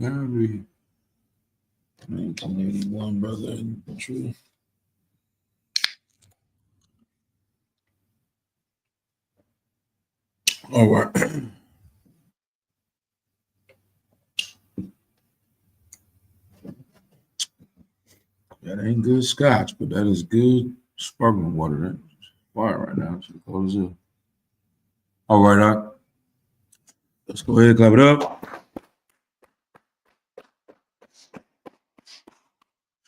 Every 1981, brother. True. All right. That ain't good scotch, but that is good sparkling water. That's fire right now. So close it. All right, let's go ahead and clap it up.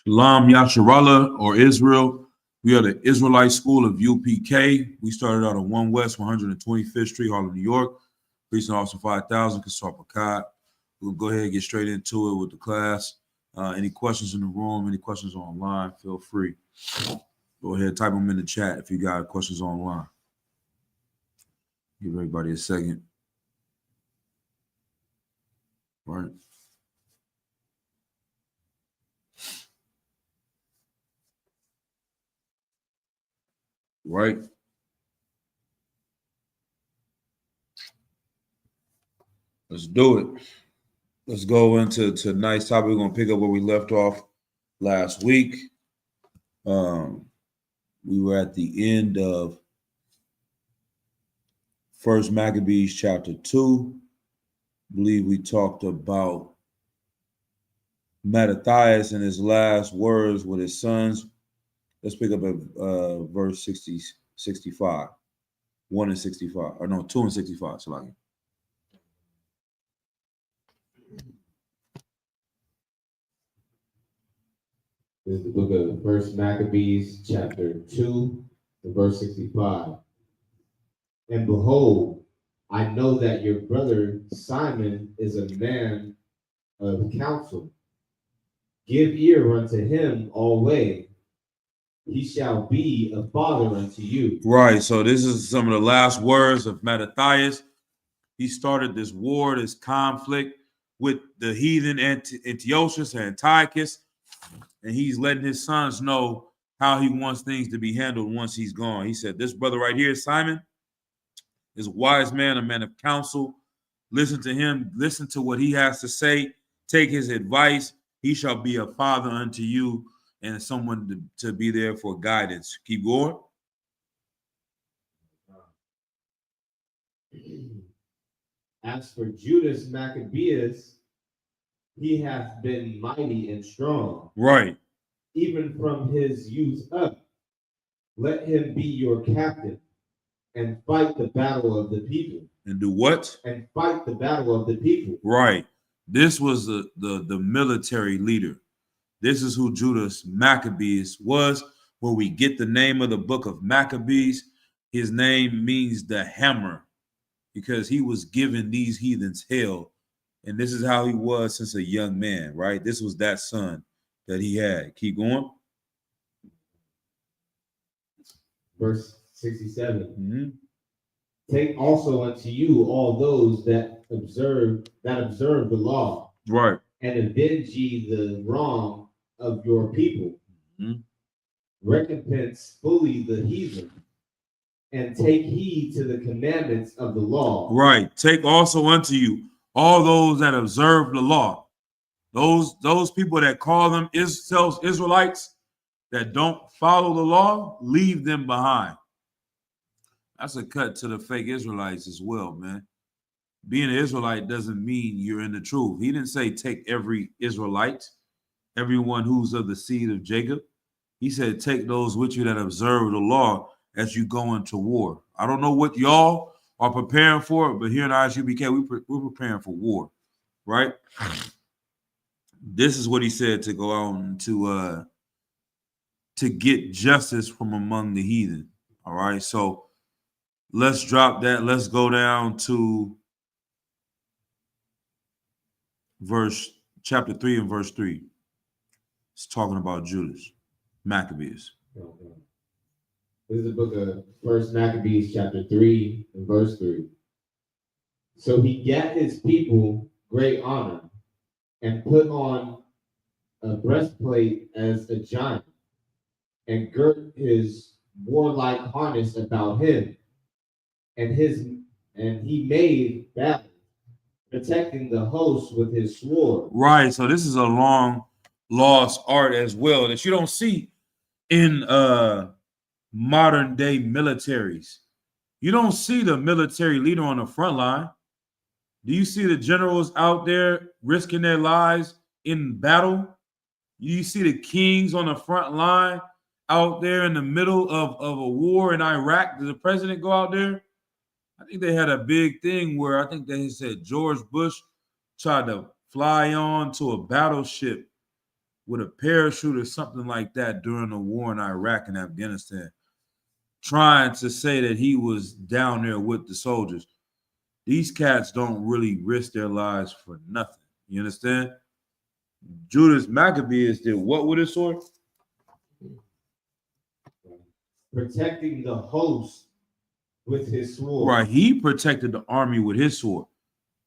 Shalom Yasharallah or Israel. We are the Israelite School of UPK. We started out on 1 West 125th Street, Harlem, New York. Precinct Officer 5000, Kasar Pakat. We'll go ahead and get straight into it with the class. Any questions in the room, any questions online, feel free. Go ahead, type them in the chat if you got questions online. Give everybody a second. All right. Right. Let's do it. Let's go into tonight's topic. We're going to pick up where we left off last week. We were at the end of First Maccabees chapter 2. I believe we talked about Mattathias and his last words with his sons. Let's pick up at verse 65. 1 and 65. Or no, 2 and 65. Salaki. This is the book of First Maccabees, chapter 2, verse 65. And behold, I know that your brother Simon is a man of counsel. Give ear unto him alway. He shall be a father unto you. Right. So this is some of the last words of Mattathias. He started this war, this conflict with the heathen Antiochus and Antiochus. And he's letting his sons know how he wants things to be handled once he's gone. He said, this brother right here, Simon, is a wise man, a man of counsel. Listen to him. Listen to what he has to say. Take his advice. He shall be a father unto you and someone to be there for guidance. Keep going. As for Judas Maccabeus, he hath been mighty and strong. Right. Even from his youth up. Let him be your captain and fight the battle of the people. And do what? And fight the battle of the people. Right. This was the military leader. This is who Judas Maccabees was, where we get the name of the book of Maccabees. His name means the hammer because he was giving these heathens hell. And this is how he was since a young man, right? This was that son that he had. Keep going. Verse 67. Mm-hmm. Take also unto you all those that observe the law. Right. And avenge ye the wrong of your people. Mm-hmm. Recompense fully the heathen. And take heed to the commandments of the law. Right. Take also unto you all those that observe the law. Those people that call themselves Israelites that don't follow the law, leave them behind. That's a cut to the fake Israelites as well, man. Being an Israelite doesn't mean you're in the truth. He didn't say take every Israelite, everyone who's of the seed of Jacob. He said take those with you that observe the law as you go into war. I don't know what y'all are preparing for, but here in ISUBK, we're preparing for war, right? This is what he said to go out to get justice from among the heathen. All right, so let's drop that. Let's go down to chapter 3 and verse 3. It's talking about Judas Maccabees. Okay. This is the book of First Maccabees, chapter 3 and verse 3. So he gat his people great honor and put on a breastplate as a giant and girt his warlike harness about him, and he made battle protecting the host with his sword. Right. So this is a long lost art as well that you don't see in modern day militaries. You don't see the military leader on the front line. Do you see the generals out there risking their lives in battle? You see the kings on the front line out there in the middle of a war in Iraq. Did the president go out there? I think they had a big thing where I think they said George Bush tried to fly on to a battleship with a parachute or something like that during the war in Iraq and Afghanistan, trying to say that he was down there with the soldiers. These cats don't really risk their lives for nothing. You understand? Judas Maccabees did what with his sword? Protecting the host with his sword. Right. He protected the army with his sword.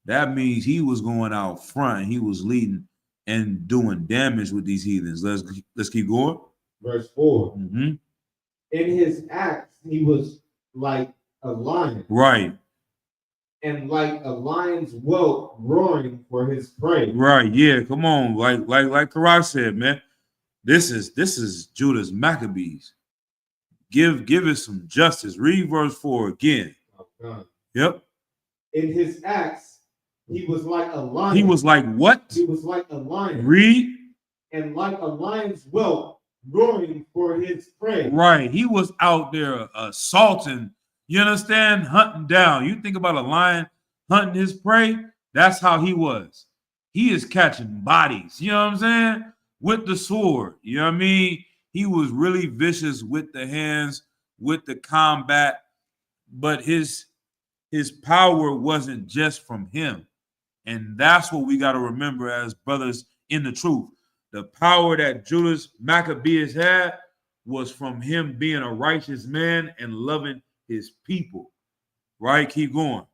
That means he was going out front. He was leading and doing damage with these heathens. Let's keep going. Verse 4. Mm-hmm. In his acts, he was like a lion. Right. And like a lion's whelp roaring for his prey. Right. Yeah. Come on. Like Karak said, man. This is Judas Maccabees. Give it some justice. Read verse 4 again. Oh, yep. In his acts, he was like a lion. He was like what? He was like a lion. Read. And like a lion's whelp roaring for his prey. Right. He was out there assaulting, you understand? Hunting down. You think about a lion hunting his prey, that's how he was. He is catching bodies, you know what I'm saying? With the sword, you know what I mean? He was really vicious with the hands, with the combat, but his power wasn't just from him. And that's what we got to remember as brothers in the truth. The power that Judas Maccabees had was from him being a righteous man and loving his people. Right? Keep going.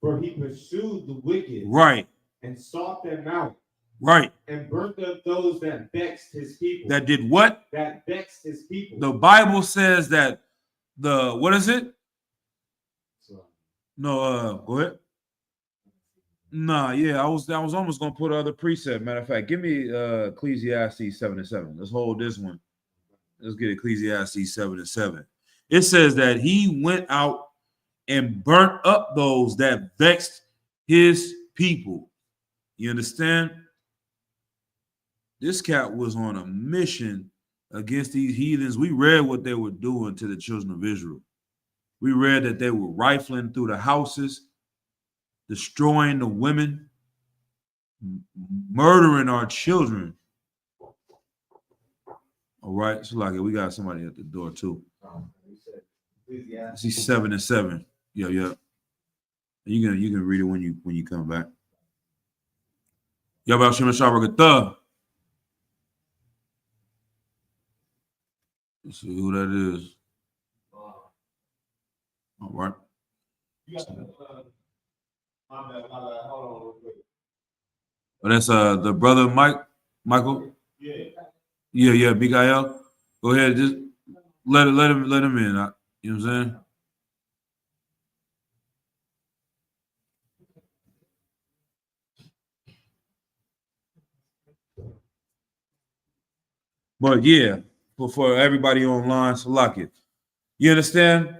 For he pursued the wicked. Right. And sought them out. Right. And burnt up those that vexed his people. That did what? That vexed his people. The Bible says that what is it? No, go ahead. Nah, yeah, I was almost gonna put other precept. Matter of fact, give me Ecclesiastes 7:7. Let's hold this one. Let's get Ecclesiastes 7:7. It says that he went out and burnt up those that vexed his people. You understand? This cat was on a mission against these heathens. We read what they were doing to the children of Israel. We read that they were rifling through the houses, destroying the women, murdering our children. All right, so like we got somebody at the door too. I see 7:7. Yeah. You can read it when you come back. Y'all Shem Shabbat. Let's see who that is. All right. Oh, that's the brother Michael. Yeah, Big IL. Go ahead, just let him in. You know what I'm saying? But yeah, for everybody online, Salaki, you understand?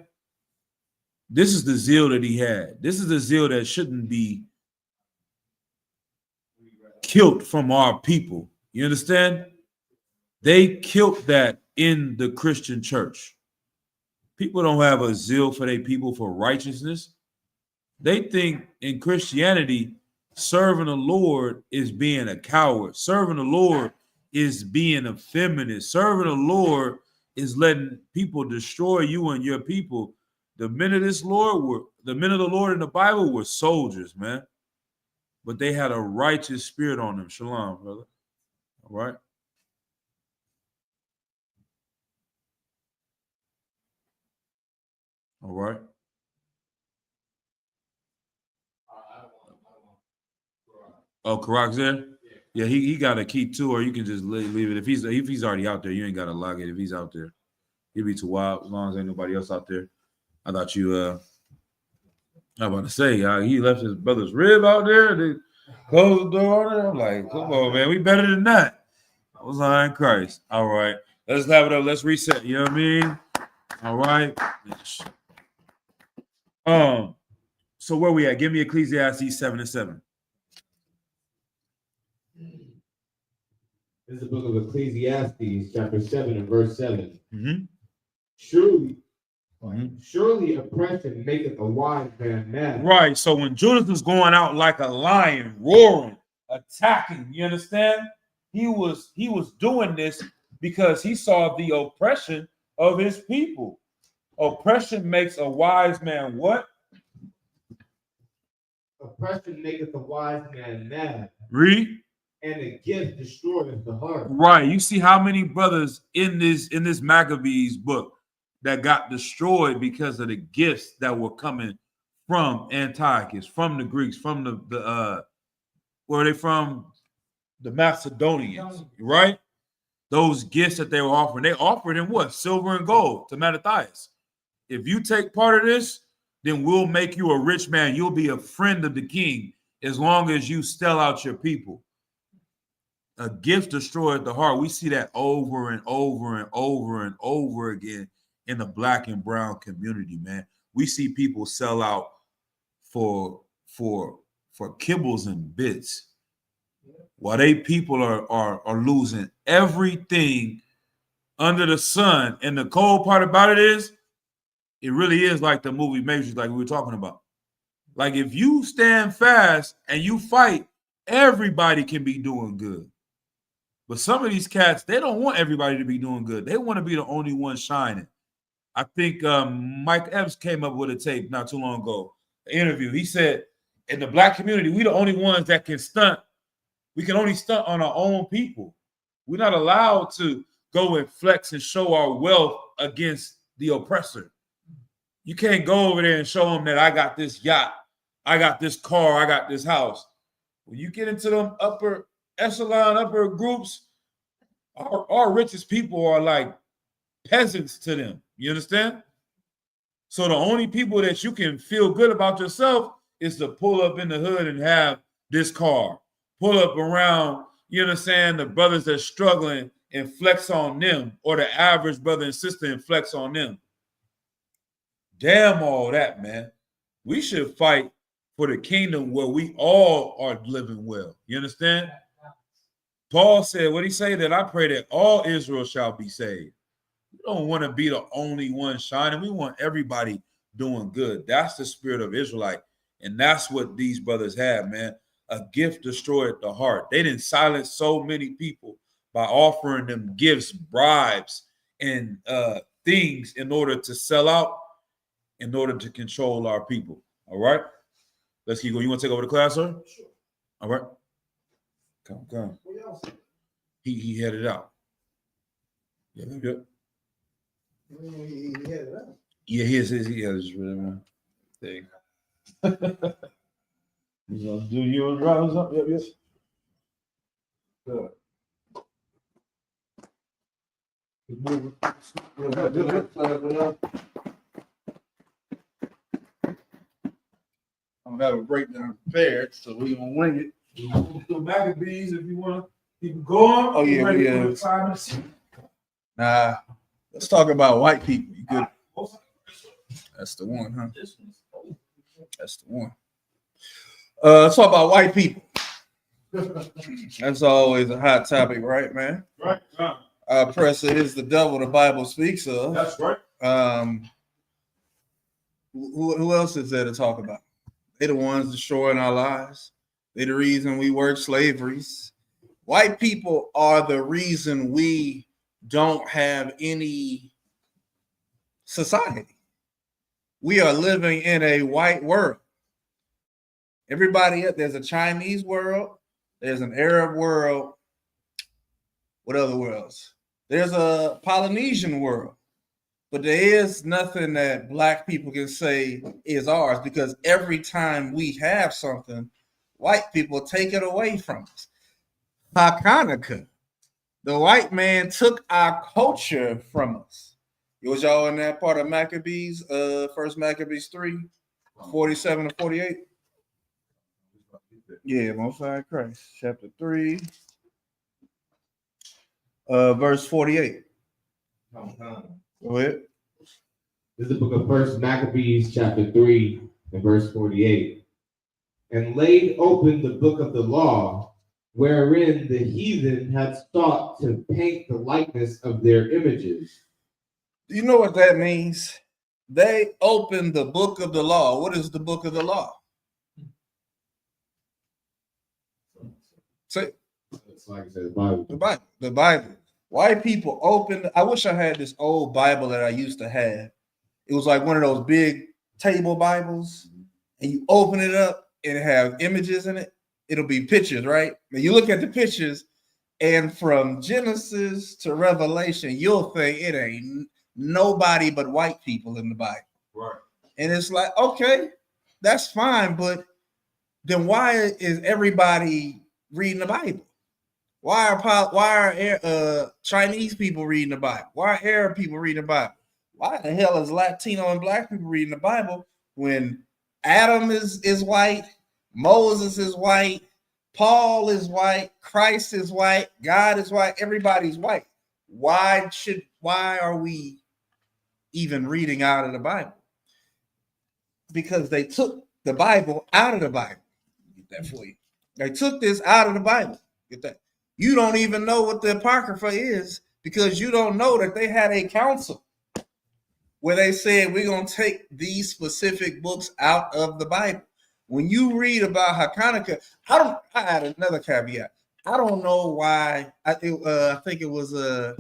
This is the zeal that he had. This is the zeal that shouldn't be killed from our people. You understand? They killed that in the Christian church. People don't have a zeal for their people for righteousness. They think in Christianity, serving the Lord is being a coward. Serving the Lord is being effeminate. Serving the Lord is letting people destroy you and your people. The men of the Lord in the Bible were soldiers, man. But they had a righteous spirit on them. Shalom, brother. All right. All right. Oh, Karak's there? Yeah, he got a key too, or you can just leave it. If he's already out there, you ain't gotta log it. If he's out there, he'll be too wild as long as ain't nobody else out there. I thought you I'm about to say, he left his brother's rib out there. They closed the door on it. I'm like, come on, man. We better than that. I was in Christ. All right. Let's have it up. Let's reset. You know what I mean? All right. So where we at? Give me Ecclesiastes 7:7. This is the book of Ecclesiastes, chapter 7 and verse 7. Mm-hmm. Surely oppression maketh a wise man mad. Right. So when Judas was going out like a lion, roaring, attacking, you understand? He was doing this because he saw the oppression of his people. Oppression makes a wise man what? Oppression maketh a wise man mad. Read. And a gift destroyeth the heart. Right. You see how many brothers in this Maccabees book that got destroyed because of the gifts that were coming from Antiochus, from the Greeks, from the where are they from? The Macedonians, right? Those gifts that they were offering, they offered him what? Silver and gold to Mattathias. If you take part of this, then we'll make you a rich man. You'll be a friend of the king as long as you sell out your people. A gift destroyed the heart. We see that over and over and over and over again in the black and brown community, man. We see people sell out for kibbles and bits, while they people are losing everything under the sun. And the cold part about it is, it really is like the movie Matrix, like we were talking about. Like if you stand fast and you fight, everybody can be doing good. But some of these cats, they don't want everybody to be doing good. They want to be the only one shining. I think Mike Epps came up with a tape not too long ago, an interview. He said, in the black community, we the only ones that can stunt. We can only stunt on our own people. We're not allowed to go and flex and show our wealth against the oppressor. You can't go over there and show them that I got this yacht, I got this car, I got this house. When you get into them upper echelon, upper groups, our richest people are like peasants to them. You understand? So the only people that you can feel good about yourself is to pull up in the hood and have this car. Pull up around, you understand, the brothers that's struggling and flex on them, or the average brother and sister and flex on them. Damn all that, man. We should fight for the kingdom where we all are living well. You understand? Paul said, what he say? That I pray that all Israel shall be saved. We don't want to be the only one shining. We want everybody doing good. That's the spirit of Israelite. And that's what these brothers have, man. A gift destroyed the heart. They didn't silence so many people by offering them gifts, bribes, and things in order to sell out, in order to control our people. All right? Let's keep going. You want to take over the class, sir? Sure. All right. Come. He headed out. Yeah. He headed out. Yeah, he has his thing. He's gonna do you and drive up. Yep, yes. Good. I'm gonna have a breakdown prepared, so we gonna wing it. The Maccabees, if you want to keep going. Oh yeah, yeah. Nah, let's talk about white people. You good? That's the one, huh? That's the one. Let's talk about white people. That's always a hot topic, right, man? Right. Oppressor is the devil the Bible speaks of. That's right. Who else is there to talk about? They're the ones destroying our lives. They're the reason we work slaveries. White people are the reason we don't have any society. We are living in a white world. Everybody, there's a Chinese world, there's an Arab world. What other worlds? There's a Polynesian world. But there is nothing that Black people can say is ours, because every time we have something, white people take it away from us. Hanukkah, the white man took our culture from us. Was y'all in that part of Maccabees, First Maccabees 3? 47 to 48. Yeah, Most High Christ, chapter 3, verse 48. Go ahead. This is the book of First Maccabees, chapter 3, and verse 48. And laid open the book of the law, wherein the heathen had sought to paint the likeness of their images. Do you know what that means? They opened the book of the law. What is the book of the law? Say, It's like I said, the Bible. the Bible. The Bible. White people opened. I wish I had this old Bible that I used to have. It was like one of those big table Bibles, and you open it up and it have images in it. It'll be pictures, right? And you look at the pictures, and from Genesis to Revelation, you'll think it ain't nobody but white people in the Bible. Right. And it's like, okay, that's fine, but then why is everybody reading the Bible? Why are Chinese people reading the Bible? Why are Arab people reading the Bible? Why the hell is Latino and black people reading the Bible when Adam is white, Moses is white, Paul is white, Christ is white, God is white, everybody's white? Why are we even reading out of the Bible? Because they took the Bible out of the Bible. Get that for you. They took this out of the Bible. Get that. You don't even know what the Apocrypha is because you don't know that they had a council where they said we're going to take these specific books out of the Bible. When you read about Hanukkah, I add another caveat. I don't know why. I think it was the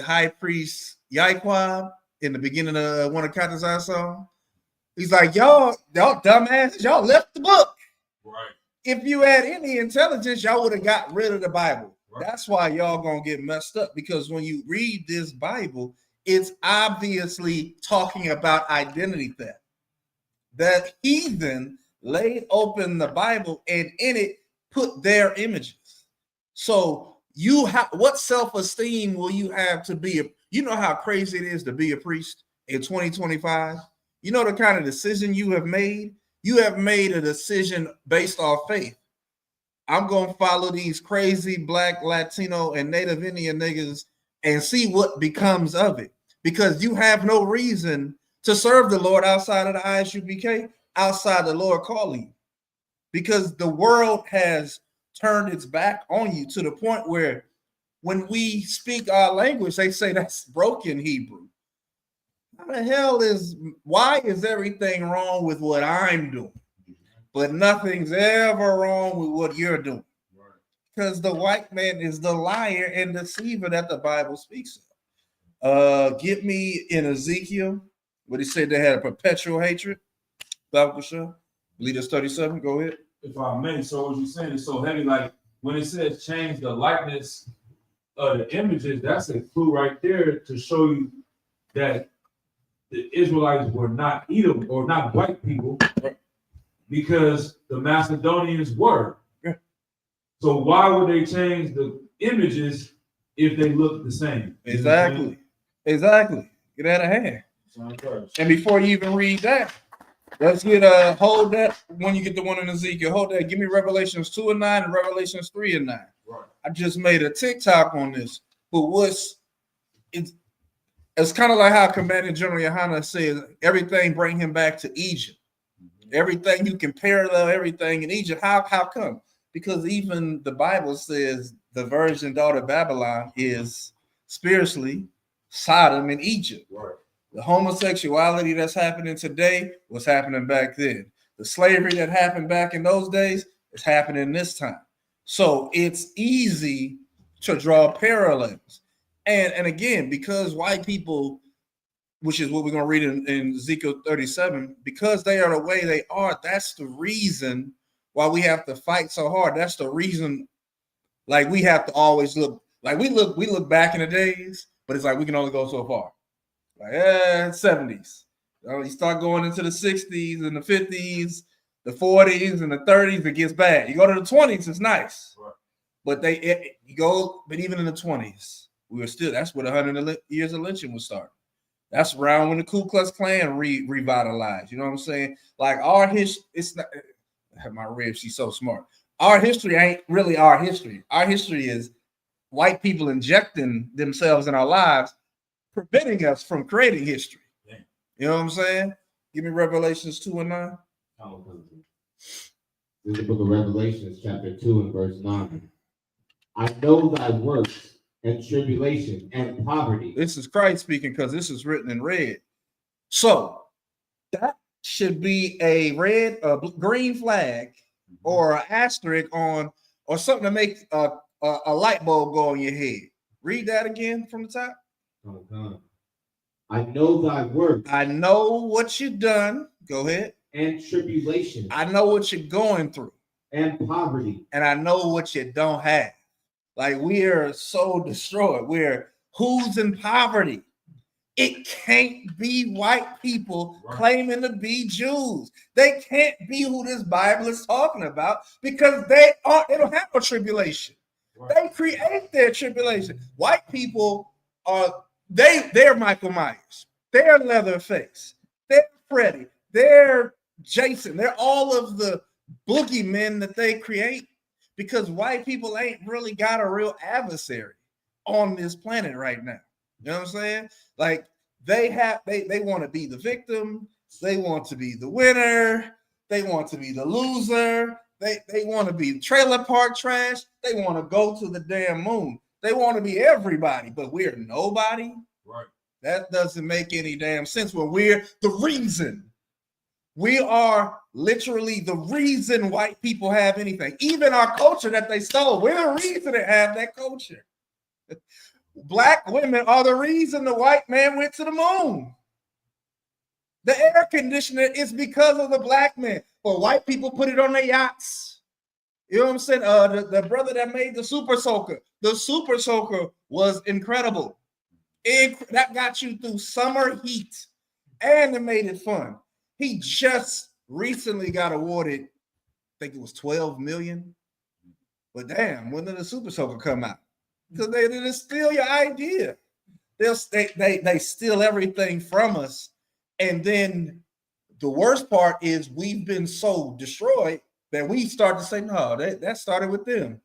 high priest Yaquab in the beginning of one of Katazai's song. He's like, y'all dumbasses, y'all left the book. Right. If you had any intelligence, y'all would have got rid of the Bible. Right. That's why y'all gonna get messed up, because when you read this Bible, it's obviously talking about identity theft. The heathen laid open the Bible and in it put their images. So what self-esteem will you have to be you know how crazy it is to be a priest in 2025? You know the kind of decision you have made? You have made a decision based off faith. I'm going to follow these crazy black, Latino, and Native Indian niggas and see what becomes of it. Because you have no reason to serve the Lord outside of the ISUBK, outside the Lord calling you. Because the world has turned its back on you to the point where when we speak our language, they say that's broken Hebrew. Why is everything wrong with what I'm doing, but nothing's ever wrong with what you're doing? Because the white man is the liar and deceiver that the Bible speaks of. Get me in Ezekiel, where he said they had a perpetual hatred. Bible show. Leaders 37, go ahead. If I may, so what you're saying is so heavy, like when it says change the likeness of the images, that's a clue right there to show you that the Israelites were not Edom or not white people, because the Macedonians were. Yeah. So why would they change the images if they look the same? Exactly. Get out of hand. And before you even read that, let's get hold that when you get the one in Ezekiel. Hold that. Give me Revelations 2:9 and Revelations 3:9. Right. I just made a TikTok on this, but it's kind of like how Commandant General Yohana says everything bring him back to Egypt. Mm-hmm. Everything you can parallel everything in Egypt. How come? Because even the Bible says the virgin daughter of Babylon is spiritually Sodom in Egypt. Right. The homosexuality that's happening today was happening back then. The slavery that happened back in those days is happening this time. So it's easy to draw parallels. And again, because white people, which is what we're going to read in Ezekiel 37, because they are the way they are, that's the reason why we have to fight so hard. That's the reason, like, we have to always look, like we look back in the days, but it's like we can only go so far. Like, 70s. You start going into the 60s and the 50s, the 40s and the 30s, it gets bad. You go to the 20s, it's nice. Right. But but even in the 20s, we were still, that's where the 100 years of lynching was started. That's around when the Ku Klux Klan revitalized. You know what I'm saying? Like our history, it's not. My rib, she's so smart. Our history ain't really our history. Our history is white people injecting themselves in our lives, preventing us from creating history. Damn. You know what I'm saying? Give me Revelations 2:9. This is the book of Revelations, chapter 2 and verse 9. I know thy works and tribulation and poverty. This is Christ speaking because this is written in red. So that should be a green flag or an asterisk on, or something to make a light bulb go on your head. Read that again from the top. I know thy works. I know what you've done. Go ahead. And tribulation. I know what you're going through. And poverty. And I know what you don't have. Like, we are so destroyed. We're who's in poverty. It can't be white people claiming to be Jews. They can't be who this Bible is talking about because they don't have no tribulation. Right. They create their tribulation. White people they're Michael Myers. They're Leatherface. They're Freddy. They're Jason. They're all of the boogeymen that they create because white people ain't really got a real adversary on this planet right now. You know what I'm saying? Like, they want to be the victim. They want to be the winner. They want to be the loser. They want to be trailer park trash. They want to go to the damn moon. They want to be everybody, but we're nobody. Right. That doesn't make any damn sense when we're the reason. We are literally the reason white people have anything. Even our culture that they stole, we're the reason they have that culture. Black women are the reason the white man went to the moon. The air conditioner is because of the black man. But white people put it on their yachts. You know what I'm saying? The brother that made the Super Soaker. The Super Soaker was incredible. That got you through summer heat. And it made it fun. He just recently got awarded, I think it was $12 million. But damn, when did the Super Soaker come out? Because they steal your idea. They steal everything from us. And then the worst part is we've been so destroyed that we start to say, no, that started with them.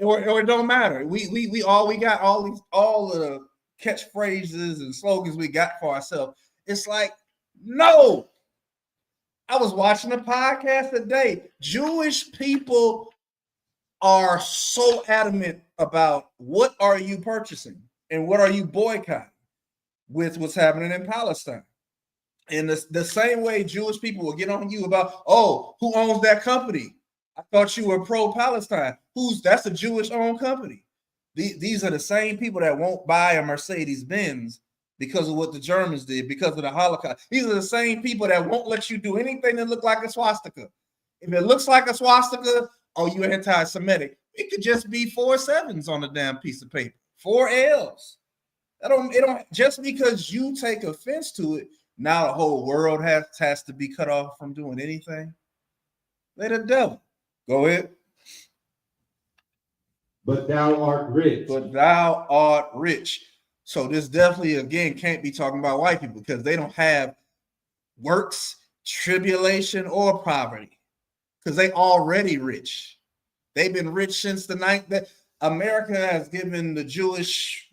Or it don't matter. We got all the catchphrases and slogans we got for ourselves. It's like, no. I was watching a podcast today. Jewish people are so adamant about what are you purchasing and what are you boycotting with what's happening in Palestine. And the same way Jewish people will get on you about, oh, who owns that company? I thought you were pro-Palestine. That's a Jewish-owned company. These are the same people that won't buy a Mercedes-Benz because of what the Germans did, because of the Holocaust. These are the same people that won't let you do anything that look like a swastika. If it looks like a swastika, oh, you anti-Semitic. It could just be 4 7s on a damn piece of paper, 4 L's. It don't just because you take offense to it, now the whole world has to be cut off from doing anything. Let the devil. Go ahead. But thou art rich. But thou art rich. So this definitely, again, can't be talking about white people because they don't have works, tribulation, or poverty because they already rich. They've been rich since the night that America has given the Jewish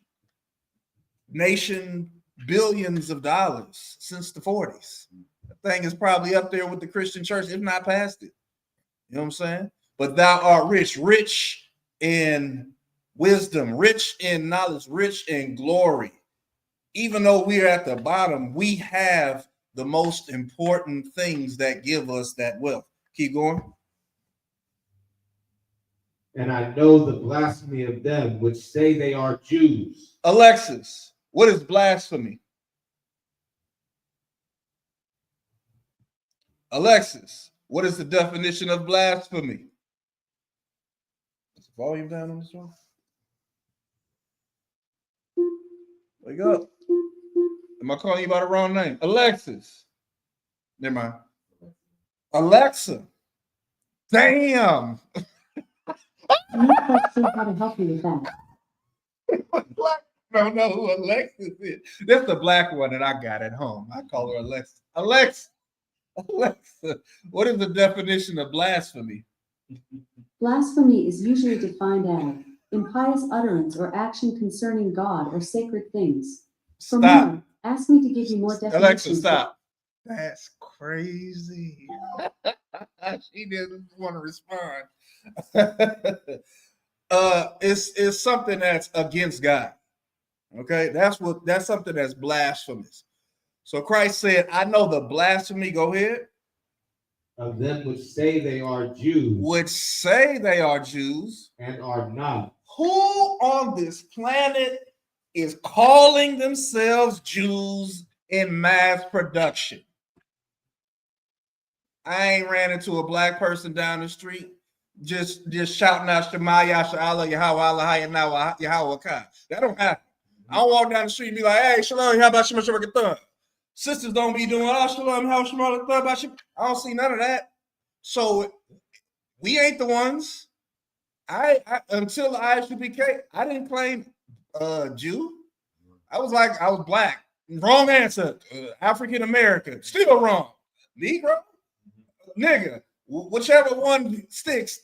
nation billions of dollars since the 40s. The thing is probably up there with the Christian church, if not past it. You know what I'm saying? But thou art rich in wisdom, rich in knowledge, rich in glory. Even though we're at the bottom, we have the most important things that give us that wealth. Keep going. And I know the blasphemy of them which say they are Jews. Alexis, what is blasphemy? Alexis, what is the definition of blasphemy? Is the volume down on this one? Wake up. Am I calling you by the wrong name? Alexis. Never mind. Alexa. Damn. Any questions how to help you with that? don't know who Alexis is. That's the black one that I got at home. I call her Alexa. Alexa, what is the definition of blasphemy? Blasphemy is usually defined as impious utterance or action concerning God or sacred things. For Stop. more, ask me to give you more definitions. Alexa, stop. That's crazy. She didn't want to respond. It's something that's against God. Okay, that's something that's blasphemous. So Christ said, I know the blasphemy, go ahead. Of them which say they are Jews. Which say they are Jews. And are not. Who on this planet is calling themselves Jews in mass production? I ain't ran into a black person down the street just shouting out Shema Yasha Yahweh Yahweh Ka. That don't happen. I don't walk down the street and be like, hey, Shalom, how about Shema Shabbat? Sisters don't be doing, oh, Shalom, how Shema about you. I don't see none of that. So we ain't the ones. I until I actually became, I didn't claim Jew. I was black. Wrong answer. African American. Still wrong. Negro. Nigga. Whichever one sticks.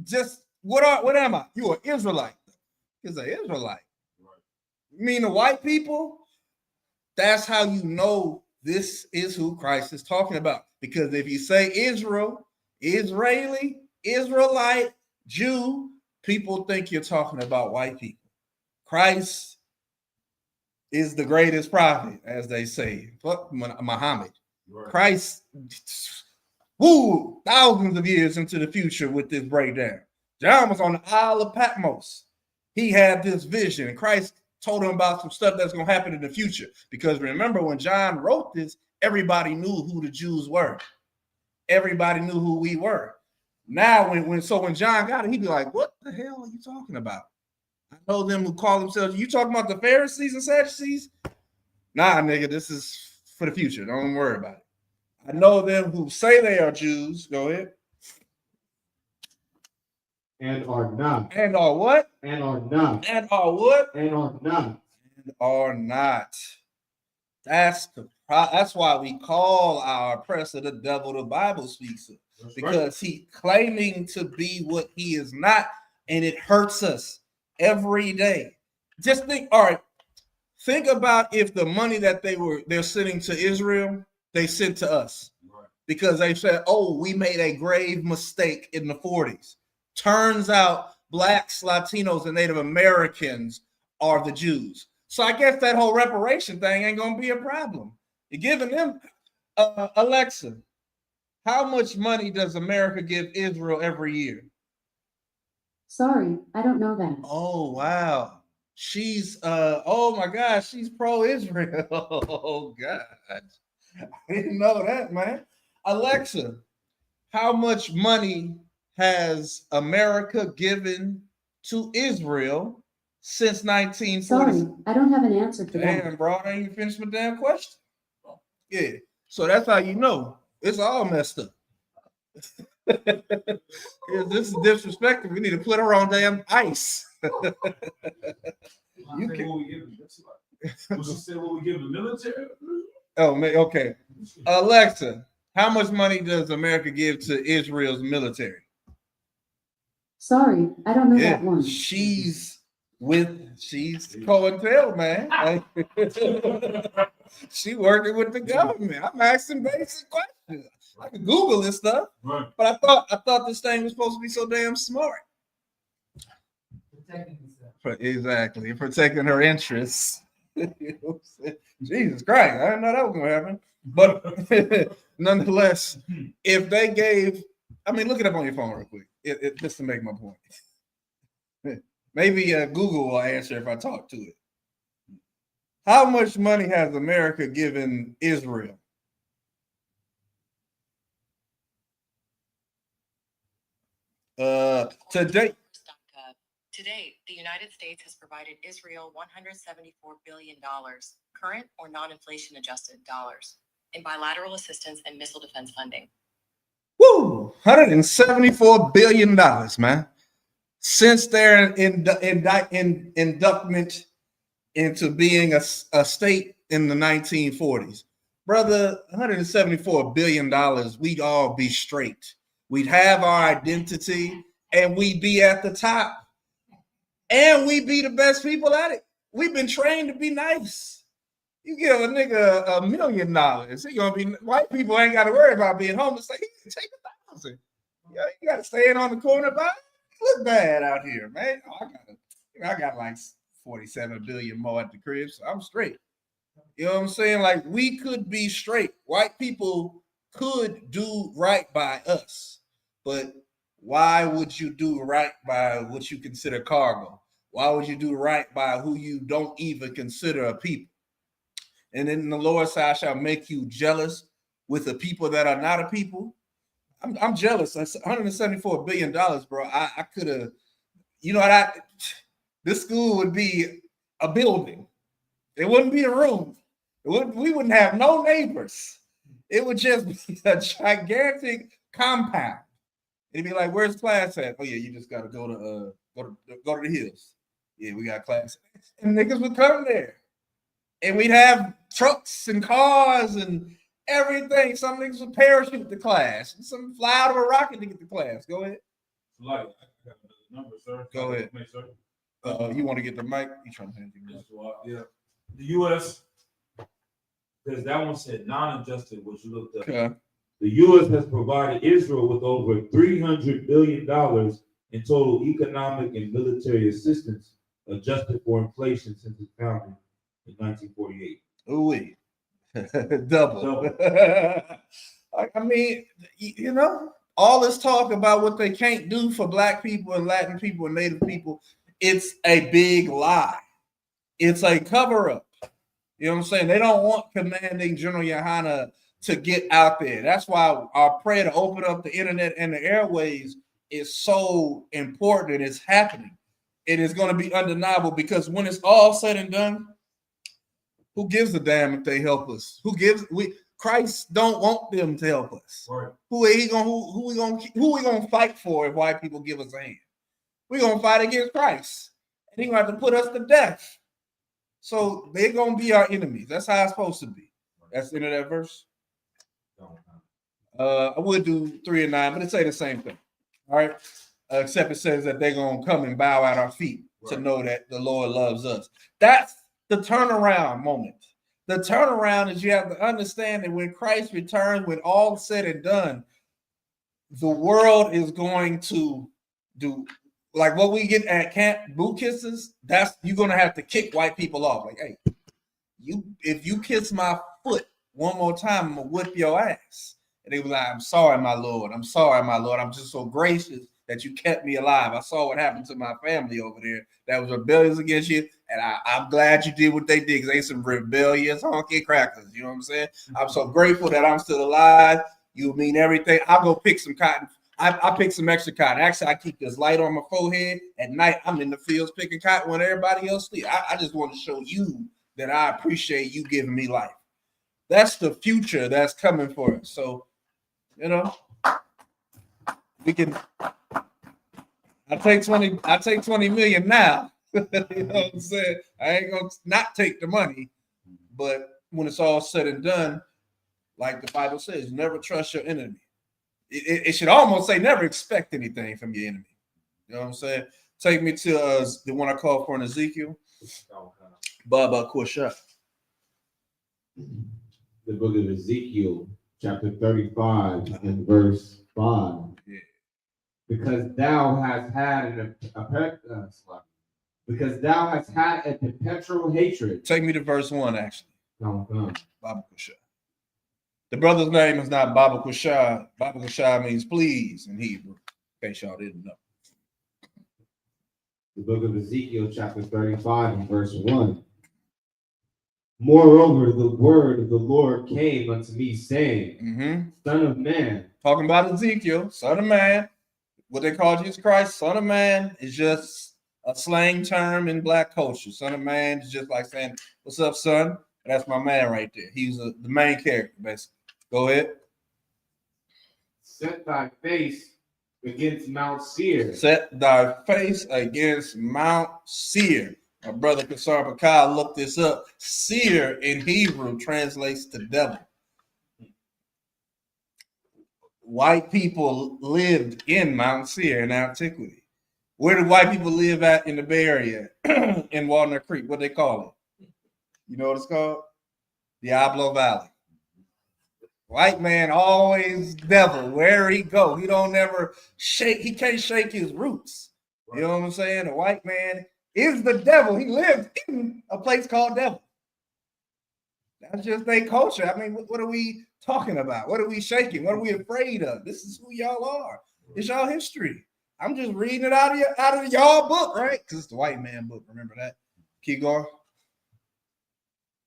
Just what am I? You an Israelite. He's an Israelite. You mean the white people? That's how you know this is who Christ is talking about. Because if you say Israel, Israeli, Israelite, Jew, people think you're talking about white people. Christ is the greatest prophet, as they say. Fuck Muhammad. Right. Christ, thousands of years into the future with this breakdown. John was on the Isle of Patmos. He had this vision, and Christ told him about some stuff that's going to happen in the future. Because remember, when John wrote this, everybody knew who the Jews were. Everybody knew who we were. Now, when John got it, he'd be like, what the hell are you talking about? I know them who call themselves, you talking about the Pharisees and Sadducees? Nah, nigga, this is for the future. Don't worry about it. I know them who say they are Jews. Go ahead. And are not. And are what? And are not. And are what? And are not. And are not. That's why we call our oppressor the devil the Bible speaks of. That's because right. He claiming to be what he is not, and it hurts us every day. Just think, all right, think about if the money that they're sending to Israel, they sent to us. Right. Because they said, oh, we made a grave mistake in the 40s. Turns out blacks, Latinos, and Native Americans are the Jews. So I guess that whole reparation thing ain't gonna be a problem. You're giving them, Alexa, how much money does America give Israel every year? Sorry, I don't know that. Oh, wow. She's, oh my gosh, she's pro-Israel. Oh, God. I didn't know that, man. Alexa, how much money has America given to Israel since 1940? Sorry, I don't have an answer for that. Damn, bro, I ain't even finished my damn question. Yeah, so that's how you know it's all messed up. This is disrespectful. We need to put her on damn ice. You can. What she said? What we give the military? Oh, man, okay. Alexa, how much money does America give to Israel's military? Sorry, I don't know that one. She's COINTEL, man. She working with the government. I'm asking basic questions. I can Google this stuff, right. But I thought this thing was supposed to be so damn smart. Exactly, protecting her interests. Jesus Christ, I didn't know that was gonna happen. But nonetheless, if they gave, I mean, look it up on your phone real quick, just to make my point. Maybe Google will answer if I talk to it. How much money has America given Israel? Today, the United States has provided Israel $174 billion, current or non-inflation adjusted dollars, in bilateral assistance and missile defense funding. Woo! $174 billion, man. Since their inductment into being a state in the 1940s. Brother, $174 billion, we'd all be straight. We'd have our identity and we'd be at the top. And we'd be the best people at it. We've been trained to be nice. You give a nigga $1 million, he gonna be, white people ain't gotta worry about being homeless. Like, he can take 1,000. You gotta stay in on the corner, but look bad out here, man. I got like 47 billion more at the crib, so I'm straight. You know what I'm saying? Like, we could be straight. White people could do right by us, but why would you do right by what you consider cargo? Why would you do right by who you don't even consider a people? And then the Lord said, I shall make you jealous with the people that are not a people. I'm jealous. That's $174 billion, bro. I could have, you know, this school would be a building. It wouldn't be a room. We wouldn't have no neighbors. It would just be a gigantic compound. It'd be like, where's class at? Oh yeah, you just gotta go to the hills. Yeah, we got class. And niggas would come there. And we'd have trucks and cars and everything. Some niggas would parachute to class. And some fly out of a rocket to get to class. Go ahead. Like, I got the number, sir. Go ahead. You want to get the mic? You trying to anything? Yeah. The U.S. because that one said non-adjusted, which you looked up. Okay. The U.S. has provided Israel with over $300 billion in total economic and military assistance, adjusted for inflation since its founding in 1948. Ooh, double. I mean, you know, all this talk about what they can't do for Black people and Latin people and Native people, it's a big lie. It's a cover-up. You know what I'm saying? They don't want Commanding General Yohana to get out there. That's why our prayer to open up the internet and the airways is so important, and it's happening. It is going to be undeniable, because when it's all said and done, who gives a damn if they help us? Christ don't want them to help us. Right. Who we gonna fight for if white people give us a hand? We're gonna fight against Christ, and He's gonna have to put us to death. So they're gonna be our enemies. That's how it's supposed to be. That's the end of that verse. I would do 3 and 9, but it say the same thing. All right. Except it says that they're gonna come and bow at our feet to know that the Lord loves us. That's the turnaround moment. The turnaround is you have to understand that when Christ returns, when all said and done, the world is going to do like what we get at camp boot kisses. That's you're gonna have to kick white people off. Like, hey, if you kiss my foot one more time, I'm gonna whip your ass. And they were like, I'm sorry, my Lord. I'm sorry, my Lord. I'm just so gracious that you kept me alive. I saw what happened to my family over there that was rebellious against you. And I'm glad you did what they did, because they some rebellious honky crackers. You know what I'm saying? I'm so grateful that I'm still alive. You mean everything. I'll go pick some cotton. I pick some extra cotton. Actually, I keep this light on my forehead. At night, I'm in the fields picking cotton when everybody else sleeps. I just want to show you that I appreciate you giving me life. That's the future that's coming for us. So, you know, we can. I take 20 million now. You know what I'm saying? I ain't gonna not take the money, but when it's all said and done, like the Bible says, never trust your enemy. It should almost say never expect anything from your enemy. You know what I'm saying? Take me to the one I called for in Ezekiel. Baba Kusha. The book of Ezekiel, chapter 35 and verse 5. Yeah. Because thou hast had a perpetual hatred. Take me to verse 1, actually. Come. Baba Kusha. The brother's name is not Baba Kusha. Baba Kusha means please in Hebrew, in case y'all didn't know. The book of Ezekiel, chapter 35 and verse 1. Moreover, the word of the Lord came unto me, saying, Son of man. Talking about Ezekiel, son of man. What they call Jesus Christ, son of man, is just a slang term in Black culture. Son of man is just like saying, what's up, son? And that's my man right there. He's the main character, basically. Go ahead. Set thy face against Mount Seir. Set thy face against Mount Seir. My brother Kasar Bakal looked this up. Seer in Hebrew translates to devil. White people lived in Mount Seir in antiquity. Where do white people live at in the Bay Area? In Walnut Creek. What they call it? You know what it's called? Diablo Valley. White man always devil. Where he go, he don't never shake. He can't shake his roots. You know what I'm saying? A white man is the devil. He lives in a place called devil. That's just their culture. I mean, what are we talking about? What are we shaking? What are we afraid of? This is who y'all are. It's y'all history. I'm just reading it out of y'all book, right? Because it's the white man book. Remember that? Keep going.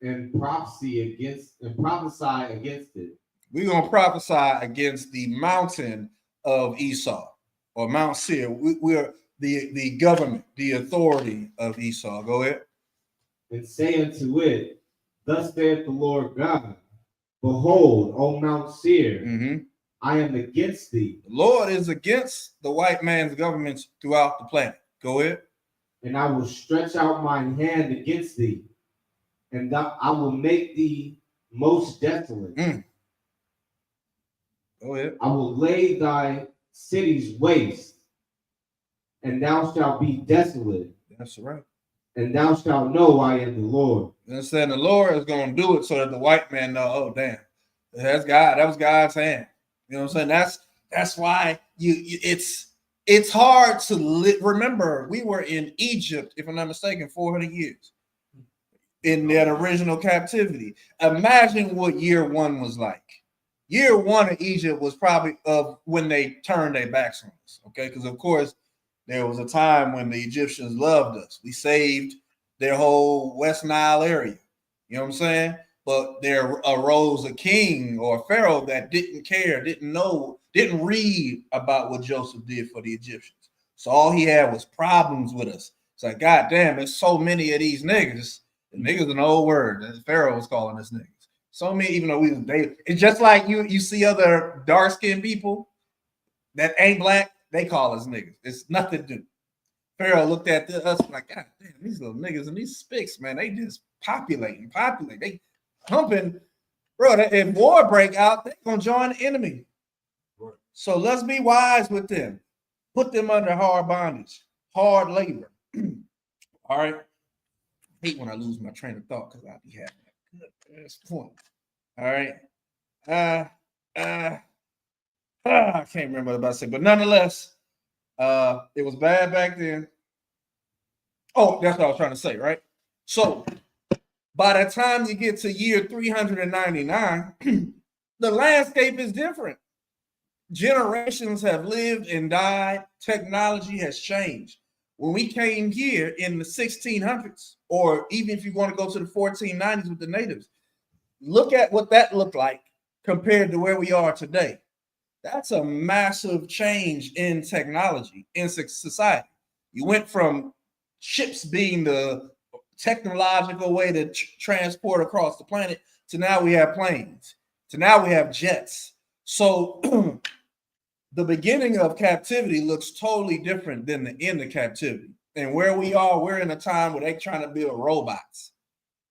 And prophesy against it. We're gonna prophesy against the mountain of Esau or Mount Seir. We're the government, the authority of Esau. Go ahead. And say unto it, thus saith the Lord God, behold, O Mount Seir, I am against thee. The Lord is against the white man's governments throughout the planet. Go ahead. And I will stretch out mine hand against thee, and I will make thee most desolate. Go ahead. I will lay thy cities waste, and thou shalt be desolate. That's right. And thou shalt know I am the Lord. And saying the Lord is going to do it so that the white man know, oh damn, that's God. That was God's hand. You know what I'm saying? That's why it's hard to remember. We were in Egypt, if I'm not mistaken, 400 years in that original captivity. Imagine what year one was like. Year one of Egypt was probably of when they turned their backs on us. Okay, because of course there was a time when the Egyptians loved us. We saved their whole West Nile area. You know what I'm saying? But there arose a king or a pharaoh that didn't care, didn't know, didn't read about what Joseph did for the Egyptians. So all he had was problems with us. It's like, God damn, there's so many of these niggas. And niggas is an old word. The Pharaoh was calling us niggas. So many, even though it's just like you see other dark-skinned people that ain't black, they call us niggas. It's nothing to do. Pharaoh looked at us like, God damn, these little niggas and these spicks, man, they just populate. They humping, bro. If war break out, they're gonna join the enemy. Right. So let's be wise with them. Put them under hard bondage, hard labor. All right. I hate when I lose my train of thought because I'll be having a good ass point. All right. I can't remember what I was about to say, but nonetheless, it was bad back then. Oh, that's what I was trying to say, right? So by the time you get to year 399, the landscape is different. Generations have lived and died. Technology has changed. When we came here in the 1600s, or even if you want to go to the 1490s with the natives, look at what that looked like compared to where we are today. That's a massive change in technology, in society. You went from ships being the technological way to transport across the planet to now we have planes, to now we have jets. So the beginning of captivity looks totally different than the end of captivity. And where we are, we're in a time where they're trying to build robots.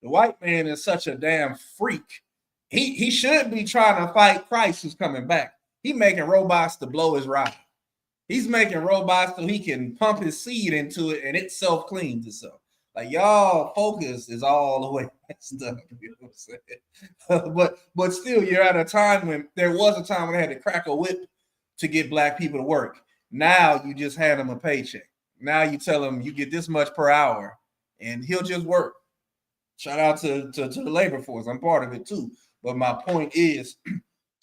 The white man is such a damn freak. He should be trying to fight Christ who's coming back. He's making robots to blow his ride. He's making robots so he can pump his seed into it and it self-cleans itself. Like y'all focus is all the way messed up. You know what I'm saying? But still, you're at a time when there was a time when they had to crack a whip to get black people to work. Now you just hand them a paycheck. Now you tell him you get this much per hour and he'll just work. Shout out to the labor force. I'm part of it too. But my point is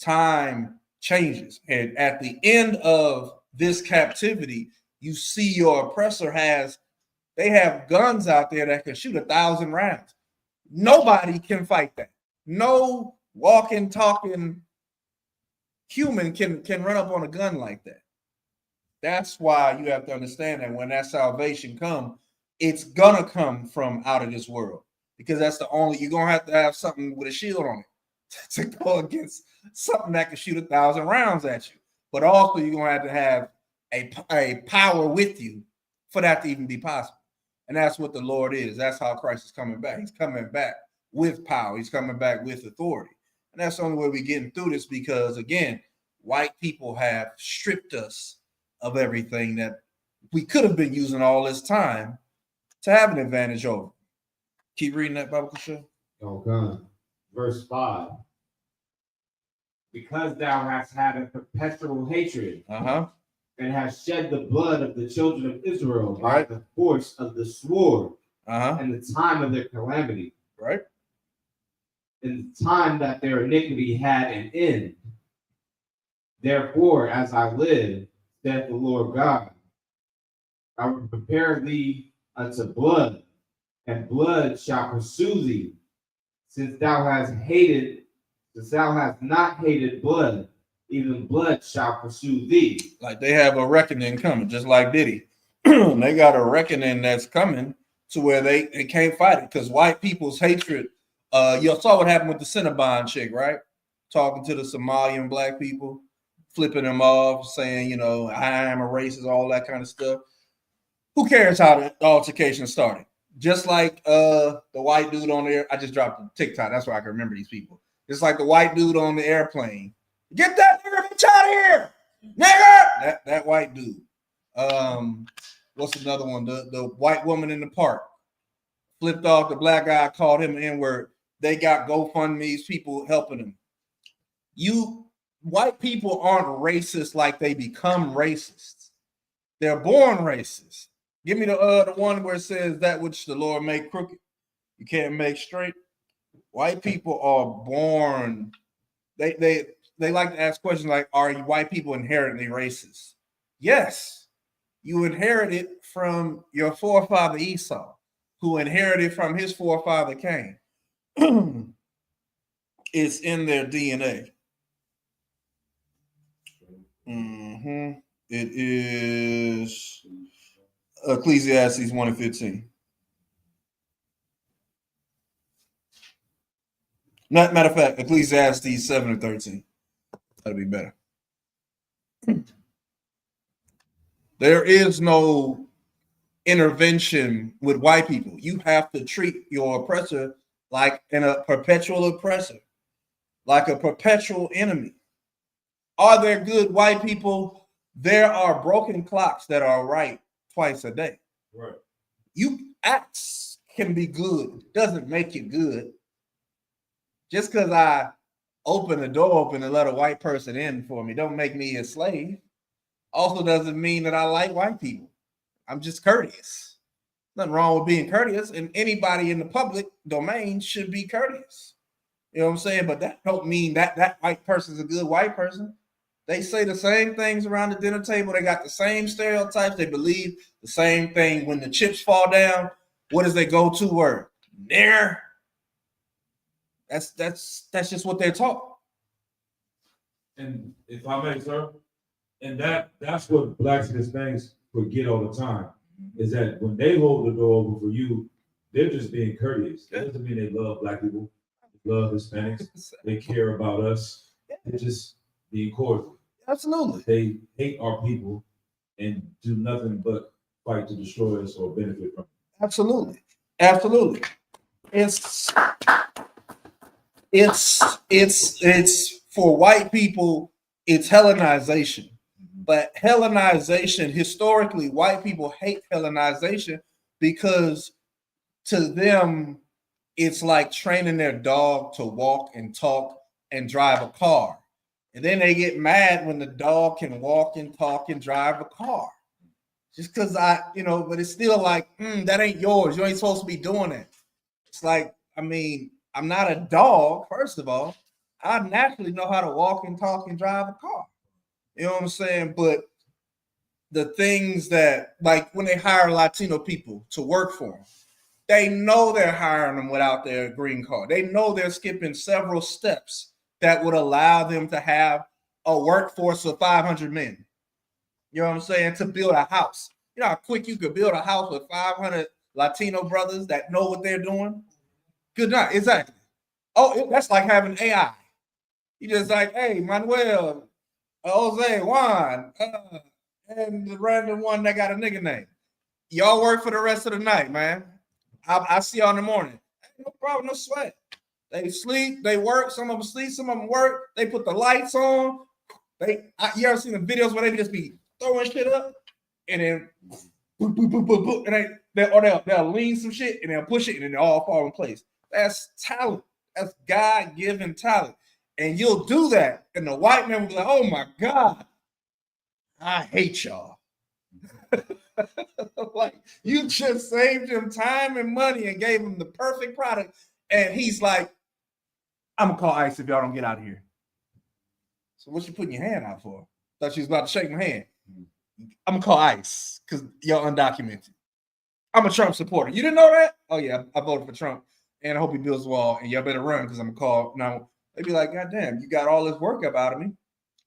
time changes. And at the end of this captivity, you see your oppressor they have guns out there that can shoot 1,000 rounds. Nobody can fight that. No walking, talking human can run up on a gun like that. That's why you have to understand that when that salvation comes, it's gonna come from out of this world, because that's the only, you're gonna have to have something with a shield on it to go against something that can shoot 1,000 rounds at you. But also you're gonna have to have a power with you for that to even be possible. And that's what the Lord is. That's how Christ is coming back. He's coming back with power. He's coming back with authority. And that's the only way we're getting through this, because, again, white people have stripped us of everything that we could have been using all this time to have an advantage over. Keep reading that, Bible Show. Okay. Verse 5. Because thou hast had a perpetual hatred and hast shed the blood of the children of Israel by the force of the sword and the time of their calamity. Right. In the time that their iniquity had an end. Therefore, as I live, saith the Lord God, I will prepare thee unto blood, and blood shall pursue thee, since thou hast not hated blood, even blood shall pursue thee. Like they have a reckoning coming, just like Diddy. They got a reckoning that's coming to where they can't fight it, because white people's hatred. You saw what happened with the Cinnabon chick, right? Talking to the Somalian black people, flipping them off, saying, you know, I am a racist, all that kind of stuff. Who cares how the altercation started? Just like the white dude on there. I just dropped a TikTok. That's why I can remember these people. Just like the white dude on the airplane. Get that nigga bitch out of here, nigga! That white dude. What's another one? The white woman in the park flipped off the black guy, called him an N-word. They got GoFundMe's, people helping them. White people aren't racist like they become racists. They're born racist. Give me the one where it says that which the Lord made crooked, you can't make straight. White people are born. They like to ask questions like, are you white people inherently racist? Yes. You inherit it from your forefather Esau, who inherited from his forefather Cain. It's in their DNA. It is Ecclesiastes 1:15. Matter of fact, Ecclesiastes 7:13. That'll be better. There is no intervention with white people. You have to treat your oppressor like a perpetual oppressor, like a perpetual enemy. Are there good white people? There are broken clocks that are right twice a day. Right. Acts can be good, doesn't make you good. Just because I open the door open and let a white person in for me don't make me a slave. Also doesn't mean that I like white people. I'm just courteous. Nothing wrong with being courteous, and anybody in the public domain should be courteous. You know what I'm saying? But that don't mean that white person's a good white person. They say the same things around the dinner table. They got the same stereotypes. They believe the same thing. When the chips fall down, what is their go-to word? Nigger. That's just what they're taught. And if I may, sir, and that's what blacks and Hispanics forget all the time, is that when they hold the door open for you, they're just being courteous. That doesn't mean they love black people, they love Hispanics, they care about us. They're just being cordial. Absolutely. They hate our people and do nothing but fight to destroy us or benefit from it. Absolutely. Absolutely. It's for white people, it's Hellenization. But Hellenization, historically, white people hate Hellenization because to them, it's like training their dog to walk and talk and drive a car. And then they get mad when the dog can walk and talk and drive a car. Just because but it's still like, that ain't yours. You ain't supposed to be doing that. It's like, I'm not a dog, first of all. I naturally know how to walk and talk and drive a car. You know what I'm saying? But the things that, like when they hire Latino people to work for them, they know they're hiring them without their green card. They know they're skipping several steps that would allow them to have a workforce of 500 men. You know what I'm saying? To build a house. You know how quick you could build a house with 500 Latino brothers that know what they're doing? Good night. Exactly. Oh, that's like having AI. You just like, hey, Manuel, Jose, Juan, and the random one that got a nigga name. Y'all work for the rest of the night, man. I see y'all in the morning. No problem, no sweat. They sleep, they work. Some of them sleep, some of them work. They put the lights on. You ever seen the videos where they just be throwing shit up and then boop, boop, boop, boop, boop, and they'll lean some shit and they'll push it and then they all fall in place. That's talent. That's God-given talent. And you'll do that, and the white man will be like, "Oh my God, I hate y'all." Like, you just saved him time and money and gave him the perfect product, and he's like, "I'm gonna call ICE if y'all don't get out of here." So what you putting your hand out for? Thought she was about to shake my hand. I'm gonna call ICE because y'all undocumented. I'm a Trump supporter. You didn't know that? Oh yeah, I voted for Trump, and I hope he builds a wall. And y'all better run because I'm gonna call now. They be like, "God damn, you got all this work up out of me."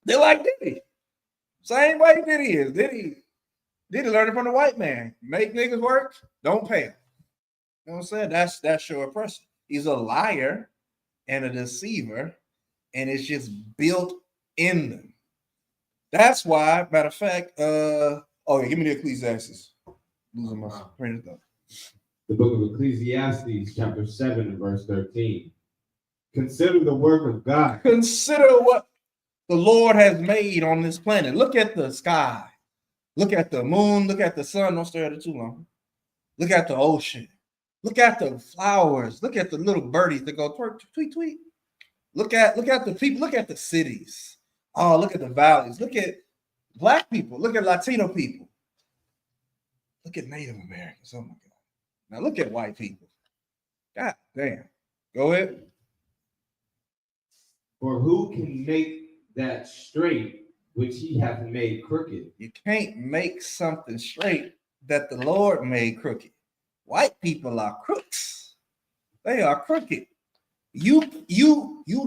They're like Diddy, same way Diddy is. Diddy learned it from the white man. Make niggas work, don't pay them. You know what I'm saying? That's your oppressor. He's a liar and a deceiver, and it's just built in them. That's why, matter of fact, give me the Ecclesiastes. Losing my train of thought. The book of Ecclesiastes, chapter 7, and verse 13. Consider the work of God. Consider what the Lord has made on this planet. Look at the sky. Look at the moon. Look at the sun. Don't stare at it too long. Look at the ocean. Look at the flowers. Look at the little birdies that go twerk, tweet, tweet. Look at the people. Look at the cities. Oh, look at the valleys. Look at Black people. Look at Latino people. Look at Native Americans. Oh my God. Now look at white people. God damn. Go ahead. For who can make that straight which he hath made crooked? You can't make something straight that the Lord made crooked. White people are crooks. They are crooked. You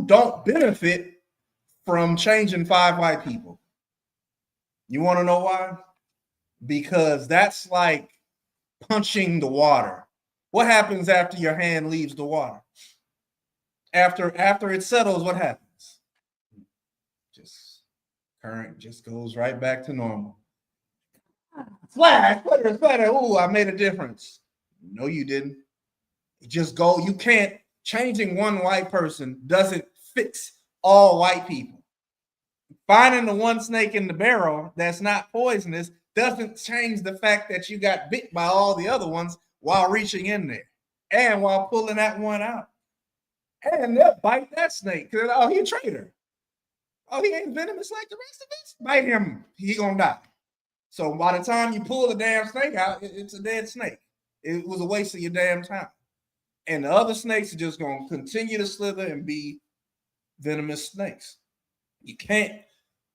don't benefit from changing 5 white people. You want to know why? Because that's like punching the water. What happens after your hand leaves the water? After it settles, what happens? Current just goes right back to normal. Splatter. Ooh, I made a difference. No, you didn't. Just go. You can't. Changing one white person doesn't fix all white people. Finding the one snake in the barrel that's not poisonous doesn't change the fact that you got bit by all the other ones while reaching in there and while pulling that one out. And they'll bite that snake because, oh, he a traitor. Oh, he ain't venomous like the rest of us. Bite him. He gonna die. So by the time you pull the damn snake out, it's a dead snake. It was a waste of your damn time. And the other snakes are just gonna continue to slither and be venomous snakes. You can't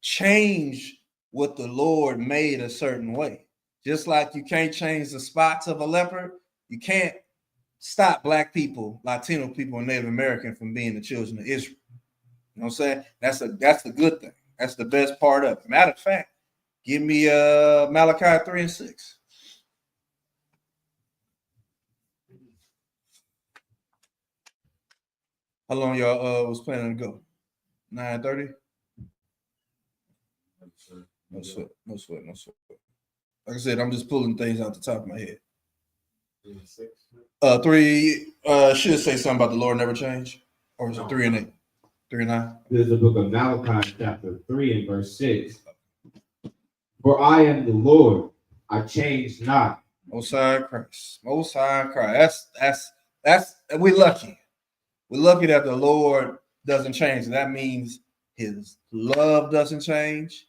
change what the Lord made a certain way. Just like you can't change the spots of a leopard, you can't stop Black people, Latino people, and Native American from being the children of Israel. You know what I'm saying? That's the good thing. That's the best part of it. Matter of fact, give me Malachi 3 and 6. How long y'all was planning to go? 9:30? No sweat. Like I said, I'm just pulling things out the top of my head. 3 should say something about the Lord never change, or is it 3 and 8? 3 and 9. This is the book of Malachi, chapter 3 and verse 6. For I am the Lord, I change not. Most High Christ. That's we're lucky. We're lucky that the Lord doesn't change. And that means his love doesn't change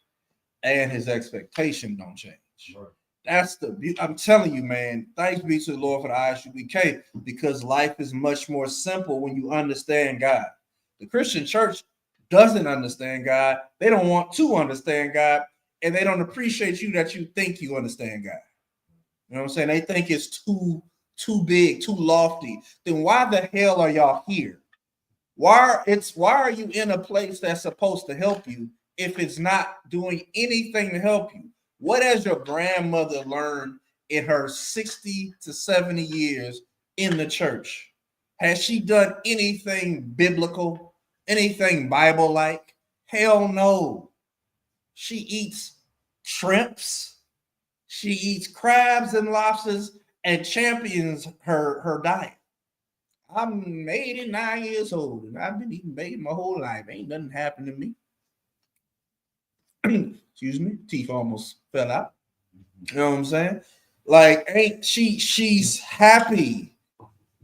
and his expectation don't change. Right. That's I'm telling you, man, thanks be to the Lord for the ISUBK, because life is much more simple when you understand God. The Christian church doesn't understand God. They don't want to understand God, and they don't appreciate you that you think you understand God. You know what I'm saying? They think it's too big, too lofty. Then why the hell are y'all here? Why are you in a place that's supposed to help you if it's not doing anything to help you? What has your grandmother learned in her 60 to 70 years in the church? Has she done anything biblical, anything Bible-like? Hell no. She eats shrimps. She eats crabs and lobsters and champions her diet. I'm 89 years old and I've been eating bacon my whole life. Ain't nothing happened to me. Excuse me, teeth almost fell out. You know what I'm saying? Like, ain't she's happy,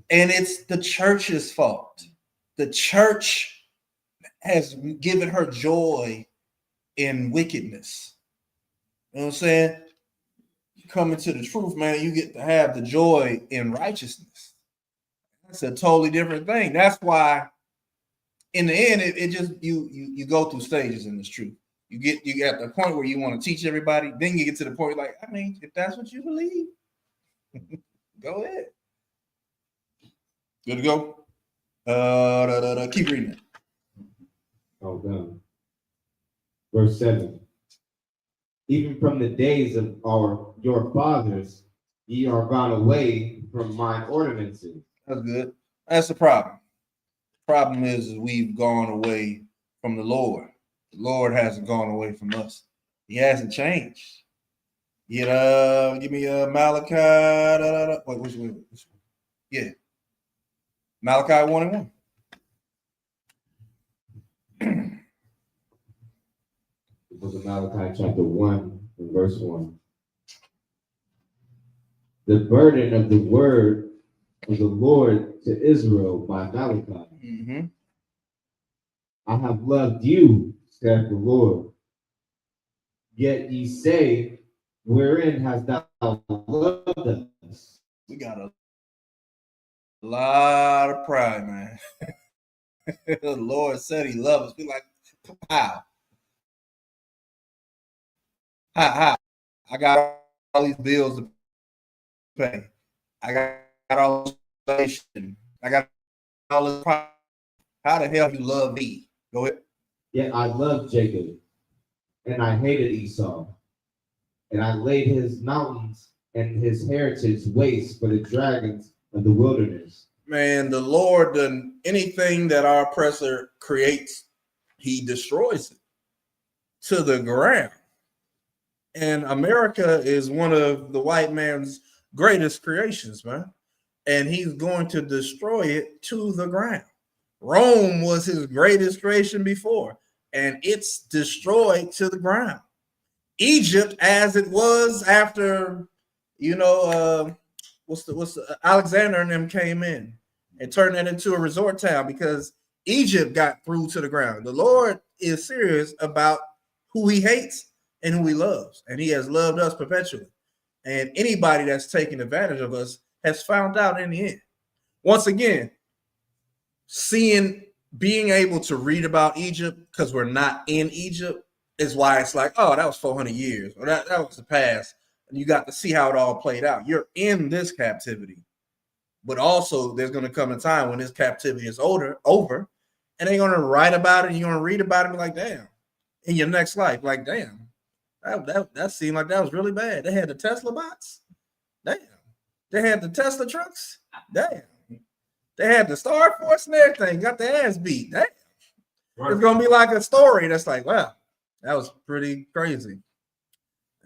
and it's the church's fault. The church has given her joy in wickedness. You know what I'm saying? You come into the truth, man, you get to have the joy in righteousness. That's a totally different thing. That's why in the end, it just you go through stages in this truth. You get the point where you want to teach everybody, then you get to the point like, I mean, if that's what you believe, go ahead. Good to go. Keep reading it. Oh, done. Verse 7. Even from the days of your fathers, ye are gone away from mine ordinances. That's good. That's the problem. Problem is we've gone away from the Lord. The Lord hasn't gone away from us. He hasn't changed. Give me Malachi. Wait, which one? Yeah. Malachi 1:1. The book of Malachi, chapter 1, and verse 1. The burden of the word of the Lord to Israel by Malachi. Mm-hmm. I have loved you, saith the Lord. Yet ye say, wherein hast thou loved us? We got a lot of pride, man. The Lord said he loves us. We like, how? How? I got all these bills to pay. I got all this inflation. I got all this pride. How the hell you love me? Go ahead. Yet I loved Jacob, and I hated Esau. And I laid his mountains and his heritage waste for the dragons of the wilderness. Man, the Lord done anything that our oppressor creates, he destroys it to the ground. And America is one of the white man's greatest creations, man. And he's going to destroy it to the ground. Rome was his greatest creation before, and it's destroyed to the ground. Egypt, as it was after, Alexander and them came in and turned that into a resort town because Egypt got through to the ground. The Lord is serious about who he hates and who he loves, and he has loved us perpetually. And anybody that's taken advantage of us has found out in the end. Once again, being able to read about Egypt because we're not in Egypt is why it's like, oh, that was 400 years, or that was the past. And you got to see how it all played out. You're in this captivity, but also there's going to come a time when this captivity is over, and they're going to write about it, and you're going to read about it and be like, damn, in your next life, like, damn, that seemed like that was really bad. They had the Tesla bots. Damn. They had the Tesla trucks. Damn. They had the Star Force and everything. Got their ass beat. Damn. Right. It's going to be like a story that's like, wow, that was pretty crazy.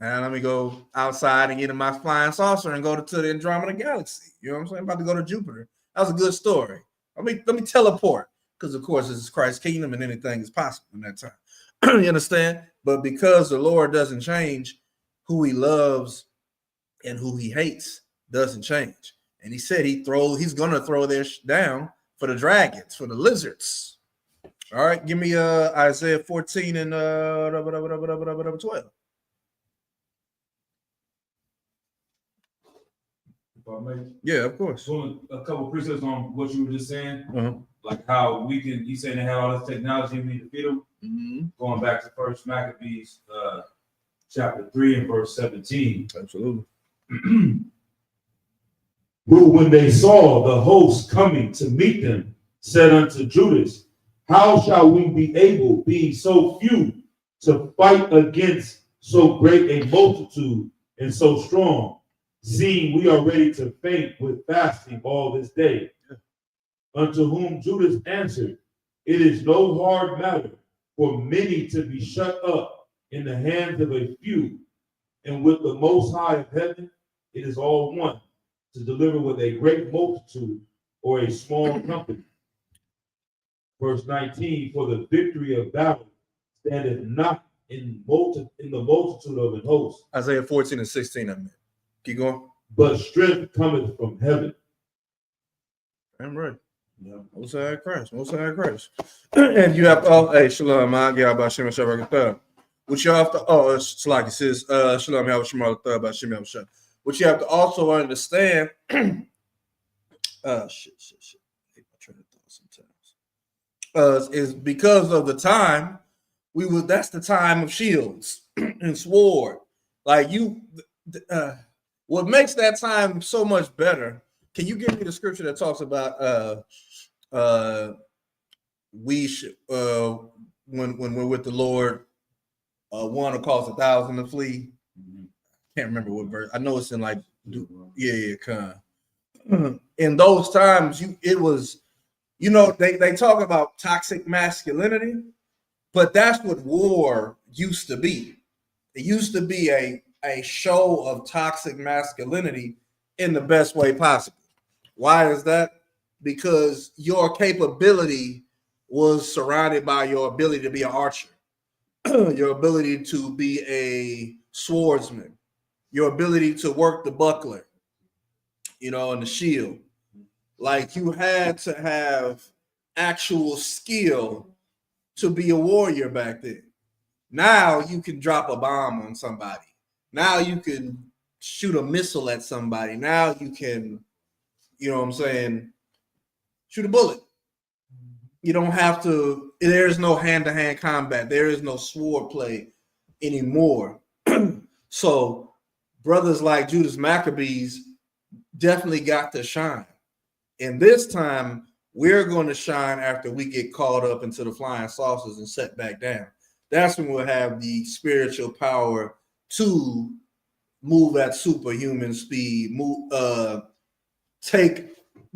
And let me go outside and get in my flying saucer and go to the Andromeda Galaxy. You know what I'm saying? I'm about to go to Jupiter. That was a good story. Let me teleport. Because, of course, this is Christ's kingdom and anything is possible in that time. You understand? But because the Lord doesn't change, who he loves and who he hates doesn't change. And he said he's going to throw their down for the dragons, for the lizards. All right, give me Isaiah 14 and 12. Yeah, of course. So a couple precepts on what you were just saying, like how we can. You saying they have all this technology, we need to feed them. Mm-hmm. Going back to First Maccabees, chapter 3 and verse 17. Absolutely. Who, when they saw the host coming to meet them, said unto Judas, how shall we be able, being so few, to fight against so great a multitude and so strong, seeing we are ready to faint with fasting all this day? Unto whom Judas answered, it is no hard matter for many to be shut up in the hands of a few, And with the Most High of heaven, it is all one to deliver with a great multitude or a small company. Verse 19, for the victory of battle standeth not in the multitude of an host. Isaiah 14 and 16, I mean. Keep going. But strength cometh from heaven. I'm right. Yeah. Most High Christ. Most High Christ. And you have to, hey, Shalom, man. Yeah, about Shem Shabbat. What you have to, it's like it says, Shalom, Yahweh Shemar about Shem Shabbat. What you have to also understand, shit. I try to thought sometimes. Is because of the time, that's the time of shields and sword. Like what makes that time so much better? Can you give me the scripture that talks about we should when we're with the Lord, one will cause 1,000 to flee. Can't remember what verse. I know it's in like in those times, it was, they talk about toxic masculinity, but that's what war used to be. It used to be a show of toxic masculinity in the best way possible. Why is that? Because your capability was surrounded by your ability to be an archer, your ability to be a swordsman, your ability to work the buckler, and the shield. Like, you had to have actual skill to be a warrior back then. Now you can drop a bomb on somebody. Now you can shoot a missile at somebody. Now you can, shoot a bullet. You don't have to, there's no hand-to-hand combat. There is no sword play anymore. So brothers like Judas Maccabees definitely got to shine. And this time, we're going to shine after we get caught up into the flying saucers and set back down. That's when we'll have the spiritual power to move at superhuman speed, take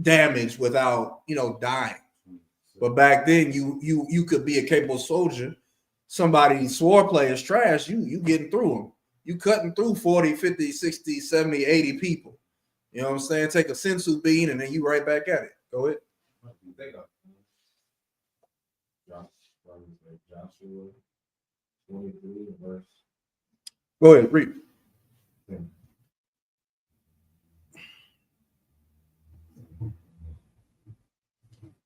damage without, dying. But back then, you could be a capable soldier. Somebody's sword play is trash. You getting through them. You cutting through 40, 50, 60, 70, 80 people. You know what I'm saying? Take a sensu bean and then you right back at it. Go ahead. Joshua 23, verse. Go ahead, read.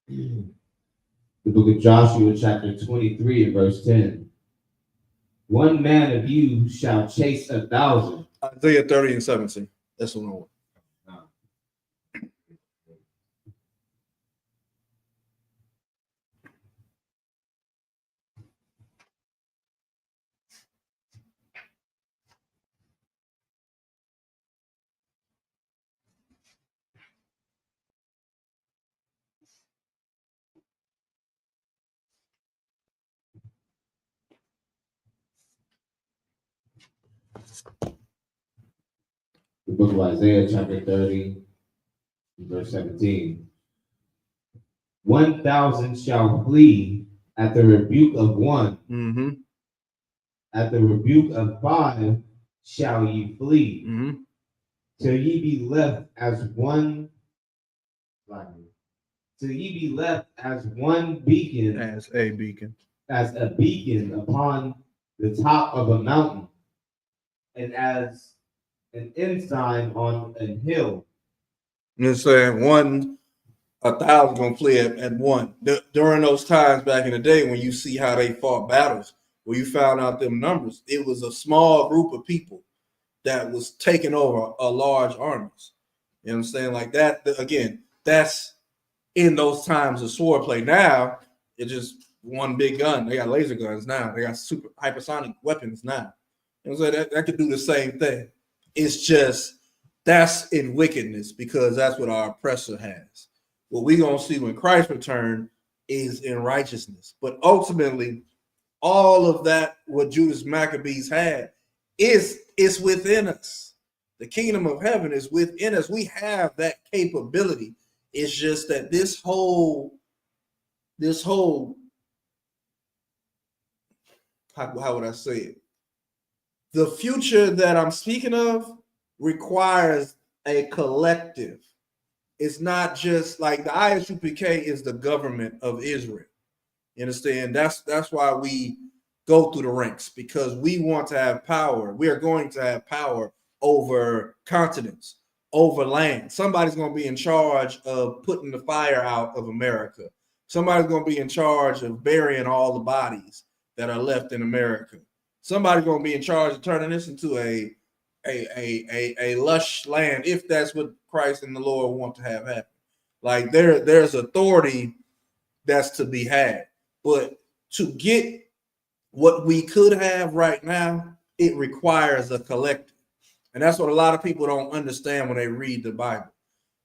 The book of Joshua, chapter 23, and verse 10. One man of you shall chase 1,000. Isaiah 30 and 17. That's what I want. The book of Isaiah, chapter 30, verse 17. 1,000 shall flee at the rebuke of one. Mm-hmm. At the rebuke of 5 shall ye flee. Mm-hmm. Till ye be left as one. Till ye be left as one beacon. As a beacon. As a beacon upon the top of a mountain, and as an ensign on a hill. You're saying 1,000 gonna flee at one. During those times back in the day when you see how they fought battles, where you found out them numbers, it was a small group of people that was taking over a large armies. You know what I'm saying? Like that, again, that's in those times of swordplay. Now, it's just one big gun. They got laser guns now. They got super hypersonic weapons now. You know what I'm saying? That could do the same thing. It's just, that's in wickedness because that's what our oppressor has. What we're going to see when Christ returns is in righteousness. But ultimately, all of that, what Judas Maccabees had, is within us. The kingdom of heaven is within us. We have that capability. It's just that this whole how would I say it? the future that I'm speaking of requires a collective. It's not just like the ISUPK is the government of Israel. You understand? That's why we go through the ranks, because we want to have power. We are going to have power over continents, over land. Somebody's going to be in charge of putting the fire out of America. Somebody's going to be in charge of burying all the bodies that are left in America. Somebody's going to be in charge of turning this into a lush land, if that's what Christ and the Lord want to have happen. Like there's authority that's to be had. But to get what we could have right now, it requires a collective. And that's what a lot of people don't understand when they read the Bible.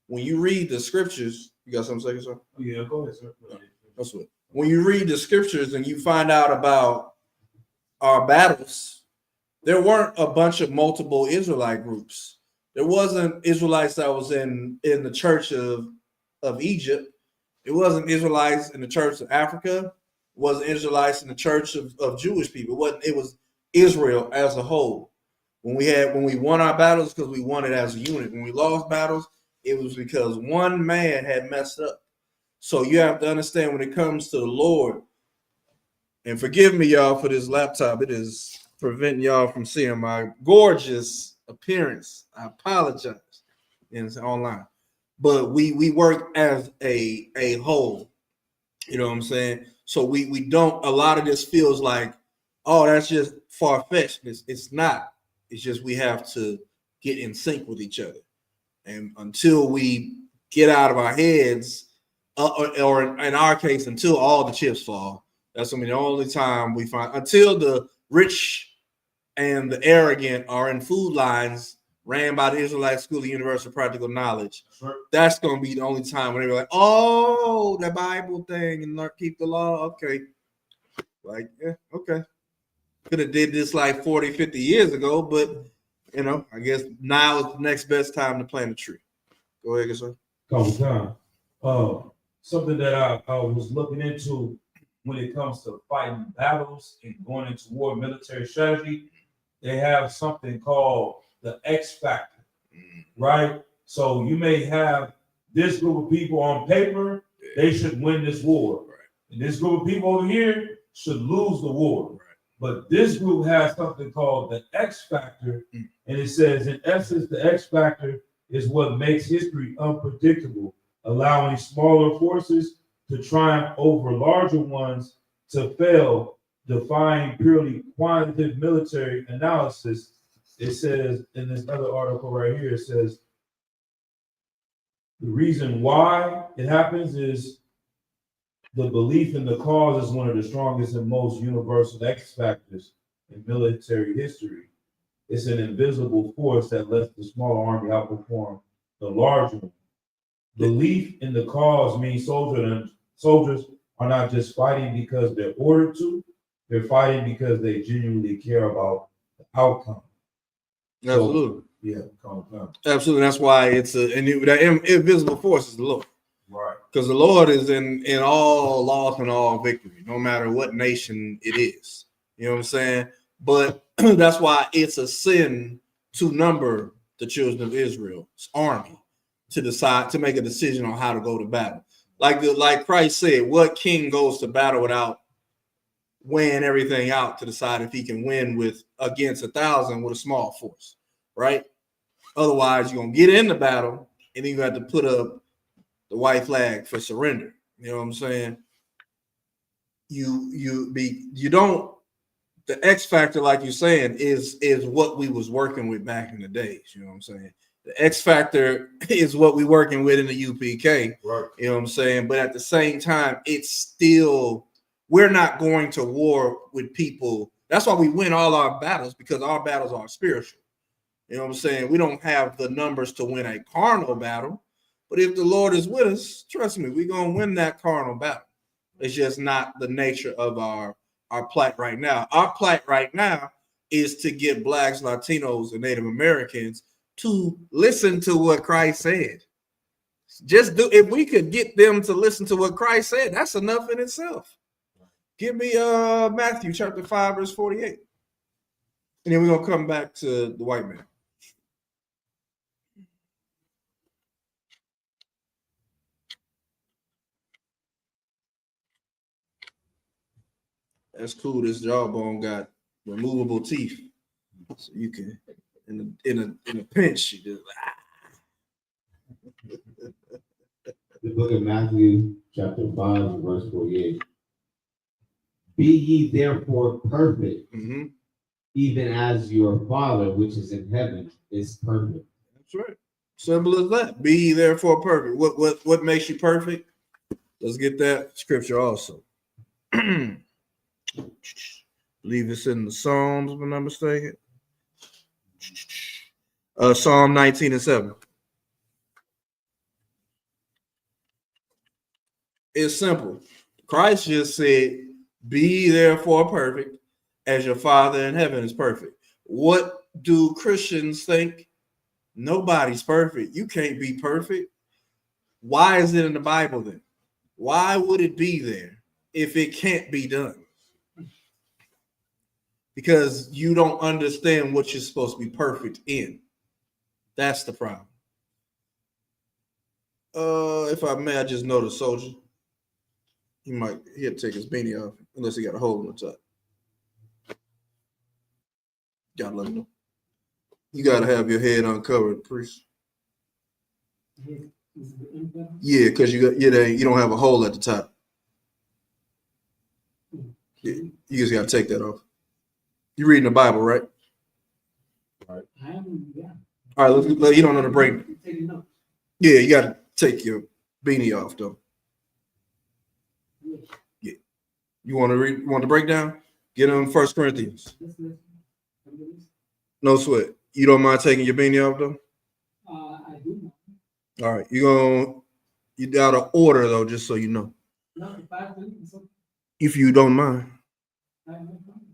When you read the scriptures, you got something to say, sir? Yeah, go ahead, sir. That's what. When you read the scriptures and you find out about our battles, there weren't a bunch of multiple Israelite groups. There wasn't Israelites that was in the church of Egypt. It wasn't Israelites in the church of Africa. It wasn't Israelites in the church of Jewish people. It was Israel as a whole. When we won our battles, because we won it as a unit. When we lost battles, it was because one man had messed up. So you have to understand, when it comes to the Lord, and forgive me, y'all, for this laptop. It is preventing y'all from seeing my gorgeous appearance. I apologize. It's online. But we work as a whole. You know what I'm saying? So we don't, a lot of this feels like, oh, that's just far-fetched. It's not. It's just we have to get in sync with each other. And until we get out of our heads, or in our case, until all the chips fall, that's the only time we find, until the rich and the arrogant are in food lines ran by the Israelite School of Universal Practical Knowledge. Sure. That's going to be the only time when they're like, oh, the Bible thing and keep the law. Okay. Like, yeah, okay. Could have did this like 40, 50 years ago, but, I guess now is the next best time to plant a tree. Go ahead, sir. Couple times. Something that I was looking into when it comes to fighting battles and going into war, military strategy, they have something called the X factor, right? So you may have this group of people on paper, they should win this war. Right. And this group of people over here should lose the war. Right. But this group has something called the X factor, and it says, in essence, the X factor is what makes history unpredictable, allowing smaller forces to triumph over larger ones to fail, defying purely quantitative military analysis. It says in this other article right here, it says the reason why it happens is the belief in the cause is one of the strongest and most universal X factors in military history. It's an invisible force that lets the smaller army outperform the larger one. Belief in the cause means soldiers are not just fighting because they're ordered to, they're fighting because they genuinely care about the outcome. Absolutely. So, absolutely. That's why it's that invisible force is the Lord. Right. Because the Lord is in all loss and all victory, no matter what nation it is. You know what I'm saying? But that's why it's a sin to number the children of Israel's army to decide to make a decision on how to go to battle. Like Christ said, what king goes to battle without weighing everything out to decide if he can win against 1,000 with a small force, right? Otherwise, you're gonna get in the battle and then you have to put up the white flag for surrender. You know what I'm saying? The X factor, like you're saying, is what we was working with back in the days. You know what I'm saying? The X factor is what we're working with in the UPK. Right. You know what I'm saying? But at the same time, it's still, we're not going to war with people. That's why we win all our battles, because our battles are spiritual. You know what I'm saying? We don't have the numbers to win a carnal battle, but if the Lord is with us, trust me, we're going to win that carnal battle. It's just not the nature of our plight right now. Our plight right now is to get Blacks, Latinos, and Native Americans to listen to what Christ said. If we could get them to listen to what Christ said, that's enough in itself. Give me Matthew chapter 5, verse 48. And then we're gonna come back to the white man. That's cool. This jawbone got removable teeth, so you can in a pinch. You just, The book of Matthew, chapter 5, verse 48. Be ye therefore perfect, even as your Father which is in heaven is perfect. That's right. Simple as that. Be ye therefore perfect. What makes you perfect? Let's get that scripture also. Believe it's in the Psalms, if I'm not mistaken. Psalm 19:7. It's simple. Christ just said, be therefore perfect as your Father in heaven is perfect. What do Christians think? Nobody's perfect. You can't be perfect. Why is it in the Bible then? Why would it be there if it can't be done? Because you don't understand what you're supposed to be perfect in. That's the problem. If I may, I just know the soldier. He'll take his beanie off unless he got a hole in the top. Gotta let him know. You gotta have your head uncovered, priest. Yeah, because you don't have a hole at the top. Yeah, you just gotta take that off. You reading the Bible, right? All right. All right, let you don't know the break. Yeah, you gotta take your beanie off though. Yeah. You want to read? You want the breakdown? Get on 1 Corinthians. No sweat. You don't mind taking your beanie off though? I do. All right. You got to order though, just so you know. No, if I do, so If you don't mind. I have no problem.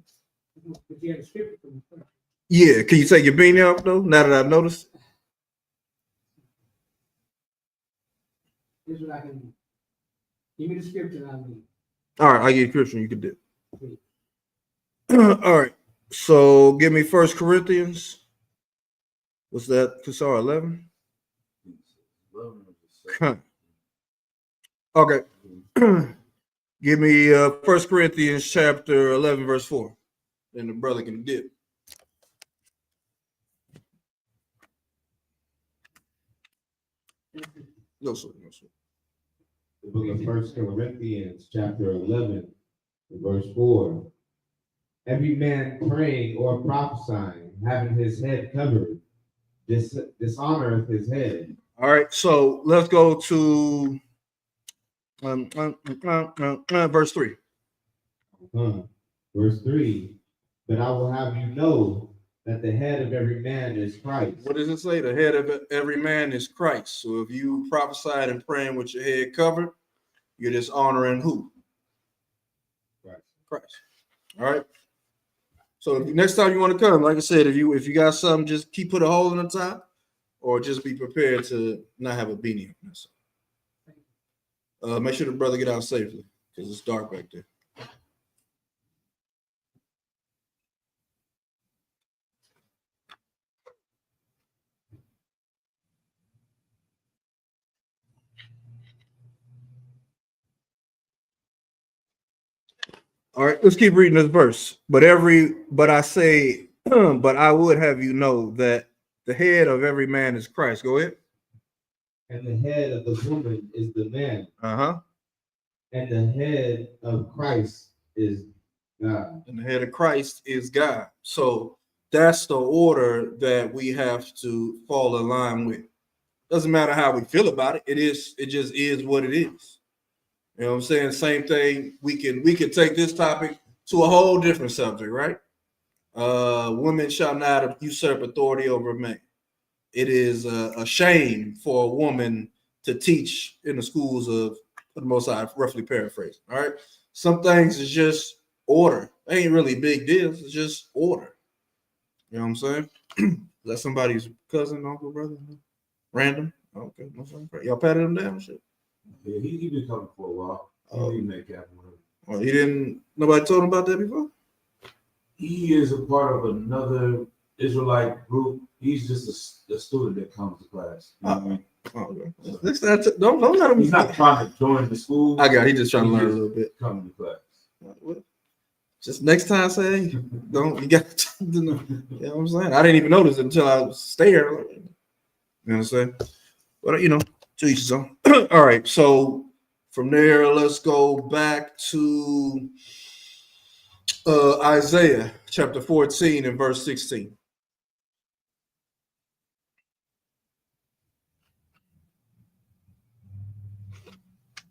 But you have a scripture for me first. Yeah. Can you take your beanie off though? Now that I've noticed. Here's what I can do. Give me the scripture and I'll read. All right. I give you Christian. You can do it. All right. So give me 1 Corinthians. What's that? Sorry, 11. Okay. Give me 1 Corinthians chapter 11, verse 4. Then the brother can dip. No, sir. No, sir. The book of 1 Corinthians, chapter 11, verse 4. Every man praying or prophesying, having his head covered, dishonoreth his head. All right, so let's go to verse 3. Verse 3. But I will have you know that the head of every man is Christ. What does it say? The head of every man is Christ. So if you prophesied and praying with your head covered, you're dishonoring who? Christ. All right. So next time you want to come, like I said, if you got something, just put a hole in the top, or just be prepared to not have a beanie on. Make sure the brother get out safely because it's dark back there. All right, let's keep reading this verse. But I say, but I would have you know that the head of every man is Christ. Go ahead. And the head of the woman is the man. Uh-huh. And the head of Christ is God. And the head of Christ is God. So that's the order that we have to fall in line with. Doesn't matter how we feel about it. It just is what it is. You know what I'm saying? Same thing. We can take this topic to a whole different subject, right? Women shall not usurp authority over men. It is a shame for a woman to teach in the schools of the Most High, roughly paraphrasing. All right. Some things is just order. They ain't really big deals. It's just order. You know what I'm saying? Is that somebody's cousin, uncle, brother? Random? Okay. Y'all patted him down? Shit. Yeah, he been coming for a while. He didn't make that one. Well, nobody told him about that before? He is a part of another Israelite group. He's just a student that comes to class. You know what I mean? Okay. This not don't let him. He's not trying to join the school. I got it. He just trying to He learn a just little bit. coming to class. Just next time, say don't you got to know. You know what I'm saying? I didn't even notice it until I was there. You know what I'm saying? But to each his own. All right, so from there, let's go back to Isaiah chapter 14 and verse 16.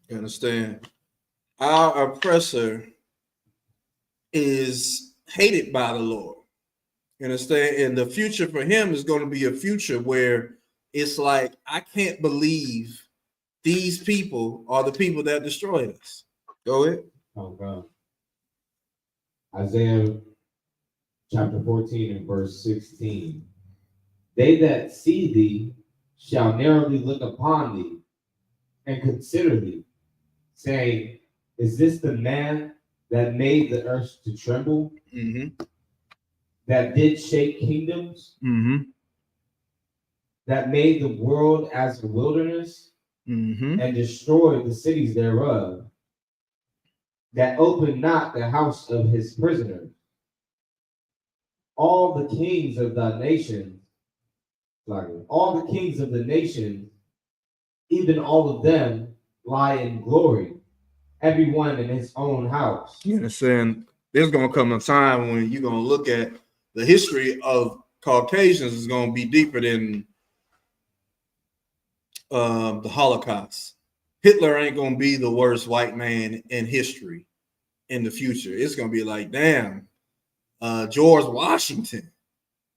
You understand? Our oppressor is hated by the Lord. You understand? And the future for him is going to be a future where it's like, I can't believe these people are the people that destroyed us. Go ahead. Oh God. Isaiah chapter 14 and verse 16. They that see thee shall narrowly look upon thee and consider thee, saying, is this the man that made the earth to tremble, that did shake kingdoms, that made the world as a wilderness, and destroyed the cities thereof, that opened not the house of his prisoners? All the kings of the nations, all the kings of the nations, even all of them lie in glory, everyone in his own house. You understand? There's going to come a time when you're going to look at the history of Caucasians is going to be deeper than the Holocaust. Hitler ain't going to be the worst white man in history in the future. It's going to be like, damn, George Washington.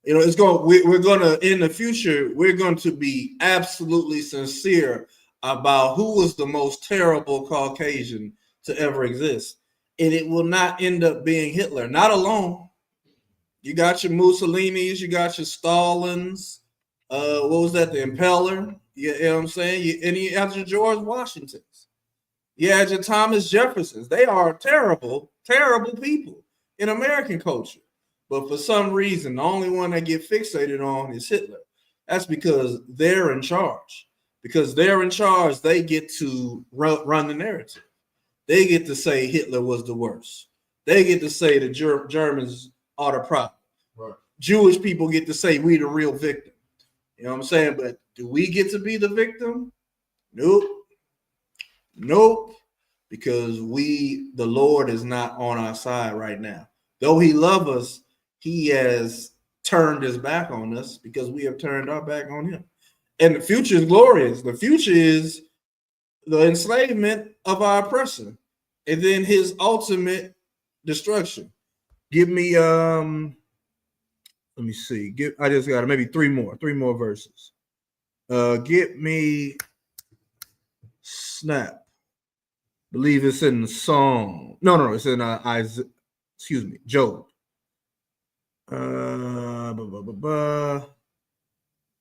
It's going. We're going to in the future. We're going to be absolutely sincere about who was the most terrible Caucasian to ever exist, and it will not end up being Hitler. Not alone. You got your Mussolinis, you got your Stalins. What was that? The Impaler. You know what I'm saying? And you have your George Washingtons. You had your Thomas Jeffersons. They are terrible, terrible people in American culture. But for some reason, the only one that get fixated on is Hitler. That's because they're in charge. Because they're in charge, they get to run the narrative. They get to say Hitler was the worst. They get to say the Germans are the problem. Right. Jewish people get to say we the real victim. You know what I'm saying? But do we get to be the victim? Nope. Because the Lord is not on our side right now. Though he loves us, he has turned his back on us because we have turned our back on him. And the future is glorious. The future is the enslavement of our oppressor and then his ultimate destruction. Give me let me see. I just got maybe three more verses. Get me snap. Believe it's in the song. No, it's in Isaiah. Excuse me, Job.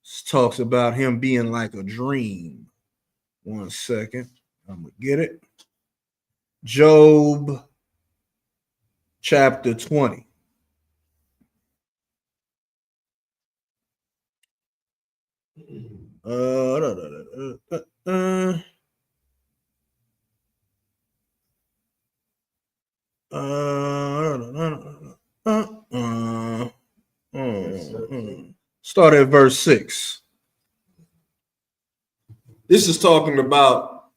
This talks about him being like a dream. 1 second, I'm gonna get it. Job, chapter 20. Start at verse 6. This is talking about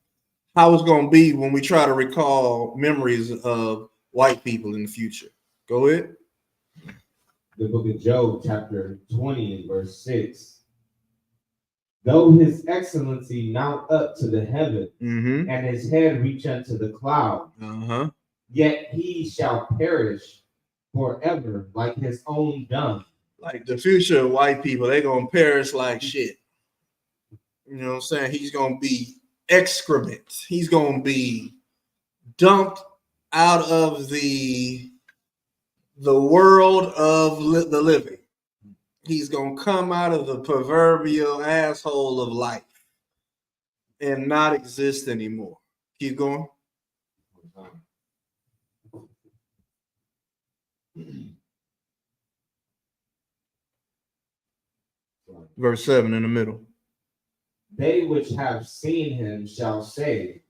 how it's going to be when we try to recall memories of white people in the future. Go ahead. The book of Job, chapter 20 and verse 6. Though his excellency mount up to the heaven, and his head reach unto the cloud, yet he shall perish forever like his own dung. Like the future of white people, they're going to perish like shit. You know what I'm saying? He's going to be excrement. He's going to be dumped out of the world of the living. He's going to come out of the proverbial asshole of life and not exist anymore. Keep going. Verse 7 in the middle. They which have seen him shall say,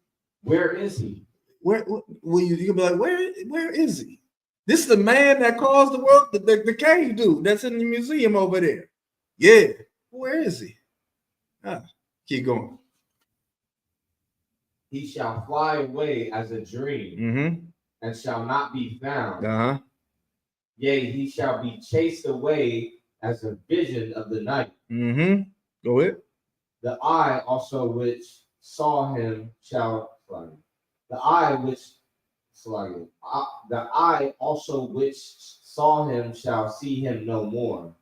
where is he? Where will you be like, where is he? This is the man that caused the world, the cave dude that's in the museum over there. Yeah, where is he? Keep going. He shall fly away as a dream, and shall not be found. Yea, he shall be chased away as a vision of the night. Go ahead. The eye also which saw him shall the eye also which saw him shall see him no more.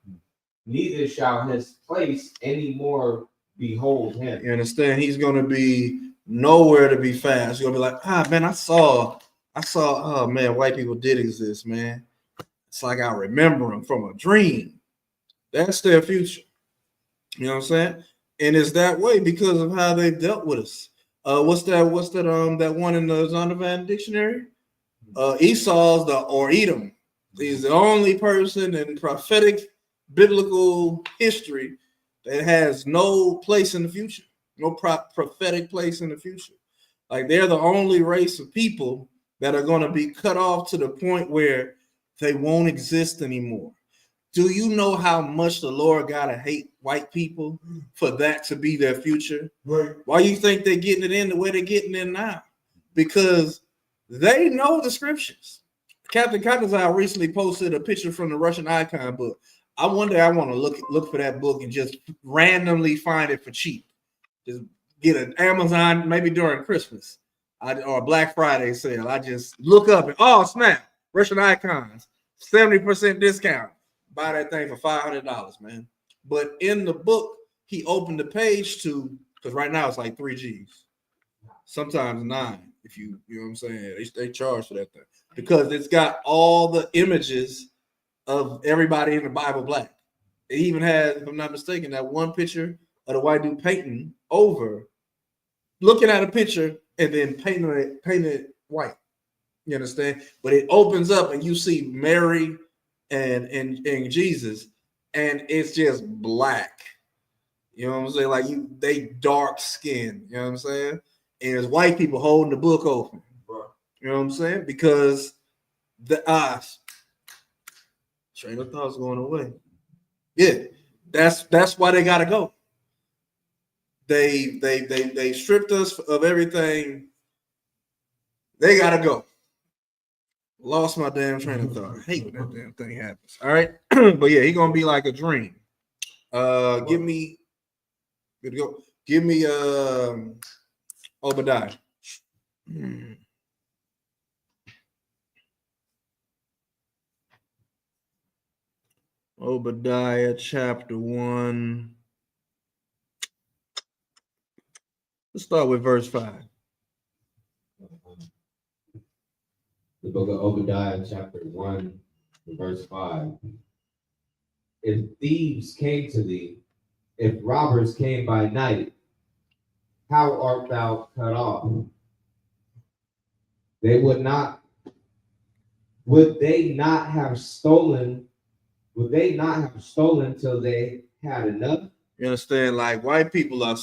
Neither shall his place any more behold him. You understand? He's gonna be nowhere to be found. He's gonna be like, man, I saw, oh man, white people did exist, man. It's like I remember them from a dream. That's their future. You know what I'm saying? And it's that way because of how they dealt with us. What's that one in the Zondervan dictionary? Esau's or Edom. He's the only person in prophetic biblical history that has no place in the future, no prophetic place in the future. Like they're the only race of people that are going to be cut off to the point where they won't exist anymore. Do you know how much the Lord gotta hate white people for that to be their future? Right. Why you think they're getting it in the way they're getting in now? Because they know the scriptures. Captain Katazai recently posted a picture from the Russian icon book. I want to look for that book and just randomly find it for cheap. Just get an Amazon, maybe during Christmas or Black Friday sale. I just look up and snap, Russian icons, 70% discount. Buy that thing for $500, man. But in the book, he opened the page to, because right now it's like 3 G's, sometimes 9. If you know what I'm saying, they charge for that thing because it's got all the images of everybody in the Bible black. It even has, if I'm not mistaken, that one picture of the white dude painting over, looking at a picture and then painting it white. You understand? But it opens up and you see Mary and Jesus, and it's just black. You know what I'm saying? Like they dark skin. You know what I'm saying? And there's white people holding the book open. You know what I'm saying? Because the eyes, train of thoughts going away. Yeah, that's why they gotta go. They stripped us of everything. They gotta go. Lost my damn train of thought. I hate when that damn thing happens. All right. But yeah, he's gonna be like a dream. Give me Obadiah. Obadiah chapter 1. Let's start with verse 5. The book of Obadiah, chapter 1, verse 5. If thieves came to thee, if robbers came by night, how art thou cut off? Would they not have stolen till they had enough? You understand? Like white people are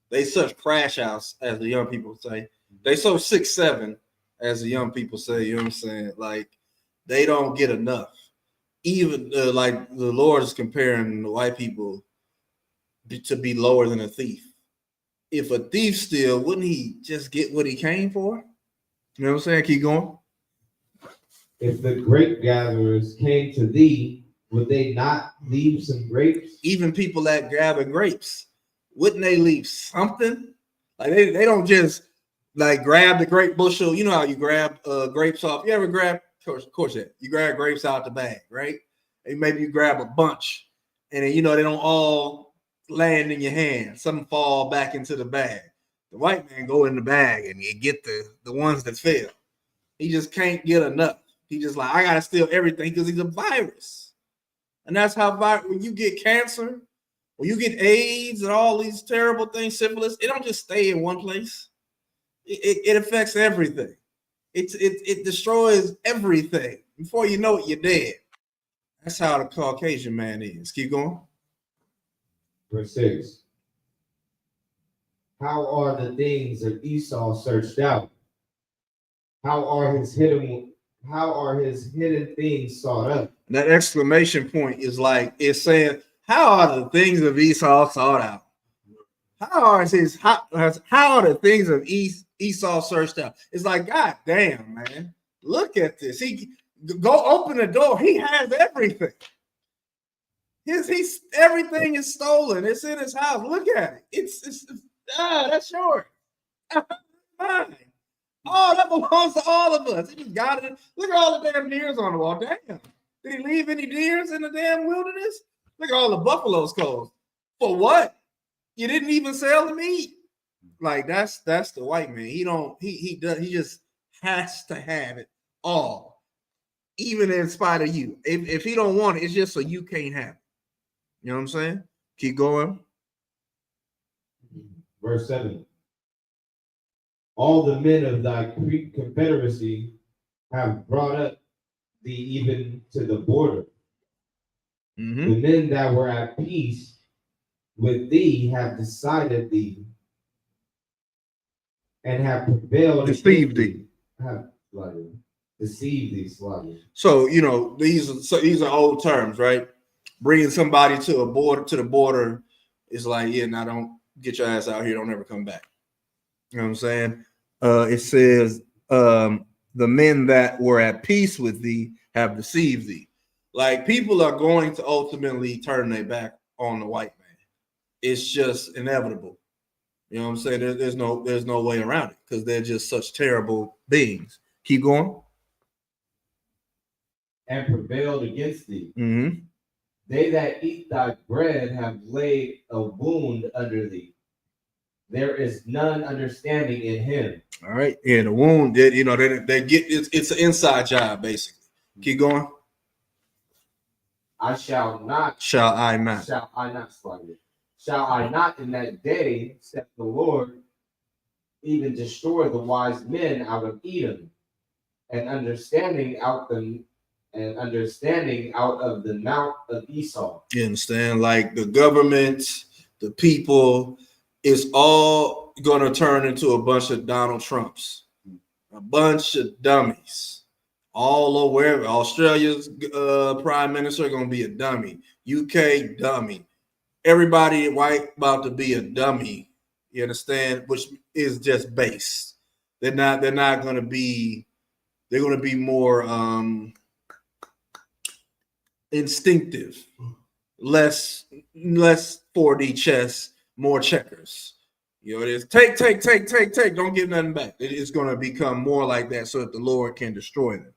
they such crash outs, as the young people say. They so 6'7", as the young people say. You know what I'm saying? Like they don't get enough. Even like the Lord is comparing the white people to be lower than a thief. If a thief steal, wouldn't he just get what he came for? You know what I'm saying? Keep going. If the grape gatherers came to thee, would they not leave some grapes? Even people that gather grapes, wouldn't they leave something? Like they don't just like grab the grape bushel. You know how you grab grapes off. You ever grab? Of course, you grab grapes out the bag, right? And maybe you grab a bunch, and then they don't all land in your hand. Some fall back into the bag. The white man go in the bag and you get the ones that fail. He just can't get enough. He just like, I gotta steal everything because he's a virus. And that's how when you get cancer, when you get AIDS and all these terrible things, syphilis, it don't just stay in one place. It affects everything. It destroys everything. Before you know it, you're dead. That's how the Caucasian man is. Keep going. Verse 6. How are the things of Esau searched out? How are his hidden things sought up? That exclamation point is like it's saying, how are the things of Esau sought out? How are the things of Esau searched out? It's like, God damn, man. Look at this. He go open the door. He has everything. He's everything is stolen. It's in his house. Look at it. It's that's yours. Mine. Oh, that belongs to all of us. He just got it. Look at all the damn deers on the wall. Damn. Did he leave any deers in the damn wilderness? Look at all the buffalo skulls. For what? You didn't even sell the meat. Like that's the white man. He just has to have it all, even in spite of you. If he don't want it, it's just so you can't have it. You know what I'm saying? Keep going. Verse 7. All the men of thy confederacy have brought up thee even to the border. Mm-hmm. The men that were at peace with thee have decided thee and have prevailed Deceived against thee. Have slaughtered. Deceived thee, slaughtered. So these are old terms, right? Bringing somebody to the border is like, yeah, now don't get your ass out here, don't ever come back. You know what I'm saying? It says, the men that were at peace with thee have deceived thee. Like people are going to ultimately turn their back on the white man. It's just inevitable. You know what I'm saying? There's no way around it because they're just such terrible beings. Keep going. And prevailed against thee. Mm-hmm. They that eat thy bread have laid a wound under thee. There is none understanding in him. All right. Yeah, the wound did, they get it's an inside job, basically. Keep going. Shall I not slaughter? Shall I not in that day, saith the Lord, even destroy the wise men out of Edom, and understanding out of the mount of Esau. You understand? Like the government, the people, is all gonna turn into a bunch of Donald Trumps, a bunch of dummies. All over wherever. Australia's prime minister gonna be a dummy. UK dummy. Everybody white about to be a dummy. You understand? Which is just base. They're gonna be. They're gonna be more instinctive, less 4D chess, more checkers. You know, it is take. Don't give nothing back. It is going to become more like that, so that the Lord can destroy them.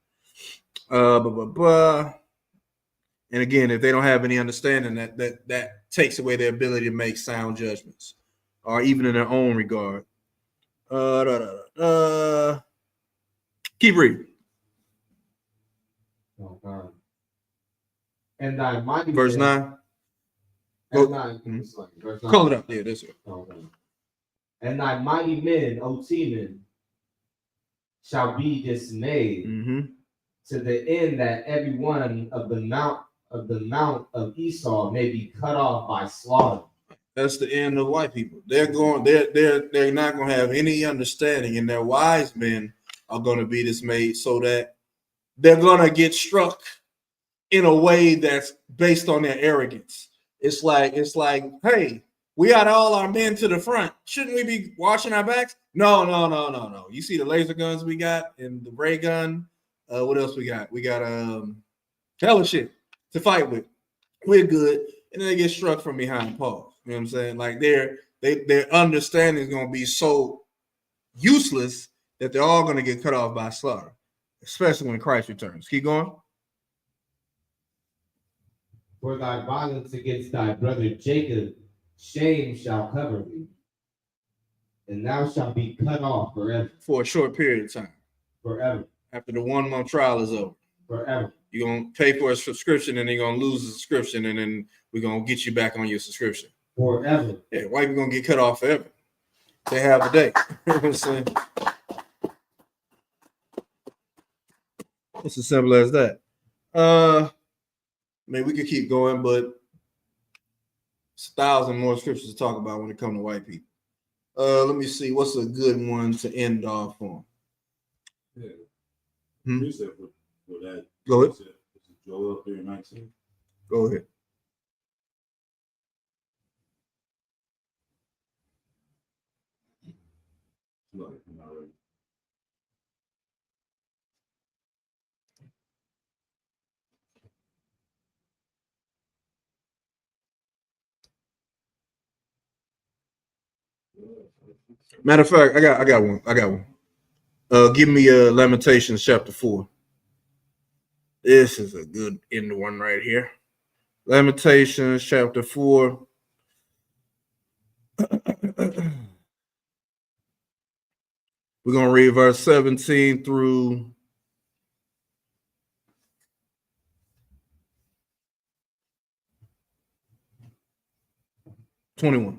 And again, if they don't have any understanding, that takes away their ability to make sound judgments, or even in their own regard. Keep reading. And thy mighty Verse 9. Verse 9. Call it up. Yeah, this one. And thy mighty men, O Teman, shall be dismayed, to the end that every one of the mount of Esau may be cut off by slaughter. That's the end of white people. They're not going to have any understanding, and their wise men are going to be dismayed, so that they're going to get struck in a way that's based on their arrogance. It's like, hey, we got all our men to the front. Shouldn't we be watching our backs? No. You see the laser guns we got and the ray gun. What else we got? We got hella shit to fight with. We're good, and then they get struck from behind. Pause. You know what I'm saying? Like their understanding is going to be so useless that they're all going to get cut off by slaughter, especially when Christ returns. Keep going. For thy violence against thy brother Jacob, shame shall cover thee, and thou shalt be cut off forever. For a short period of time. Forever. After the 1 month trial is over. Forever. You're going to pay for a subscription, and you're going to lose the subscription, and then we're going to get you back on your subscription. Forever. Yeah, white people going to get cut off forever. They have a day. You know what I'm saying? It's as simple as that. Man, we could keep going, but It's 1,000 more scriptures to talk about when it comes to white people. Let me see. What's a good one to end off on? Yeah. Hmm? Precept for that. Go ahead. This is Joel 3:19. Go ahead. Look, I'm not ready. Matter of fact, I got one. I got one. Give me Lamentations chapter 4. This is a good end one right here. Lamentations chapter 4. We're gonna read verse 17 through 21.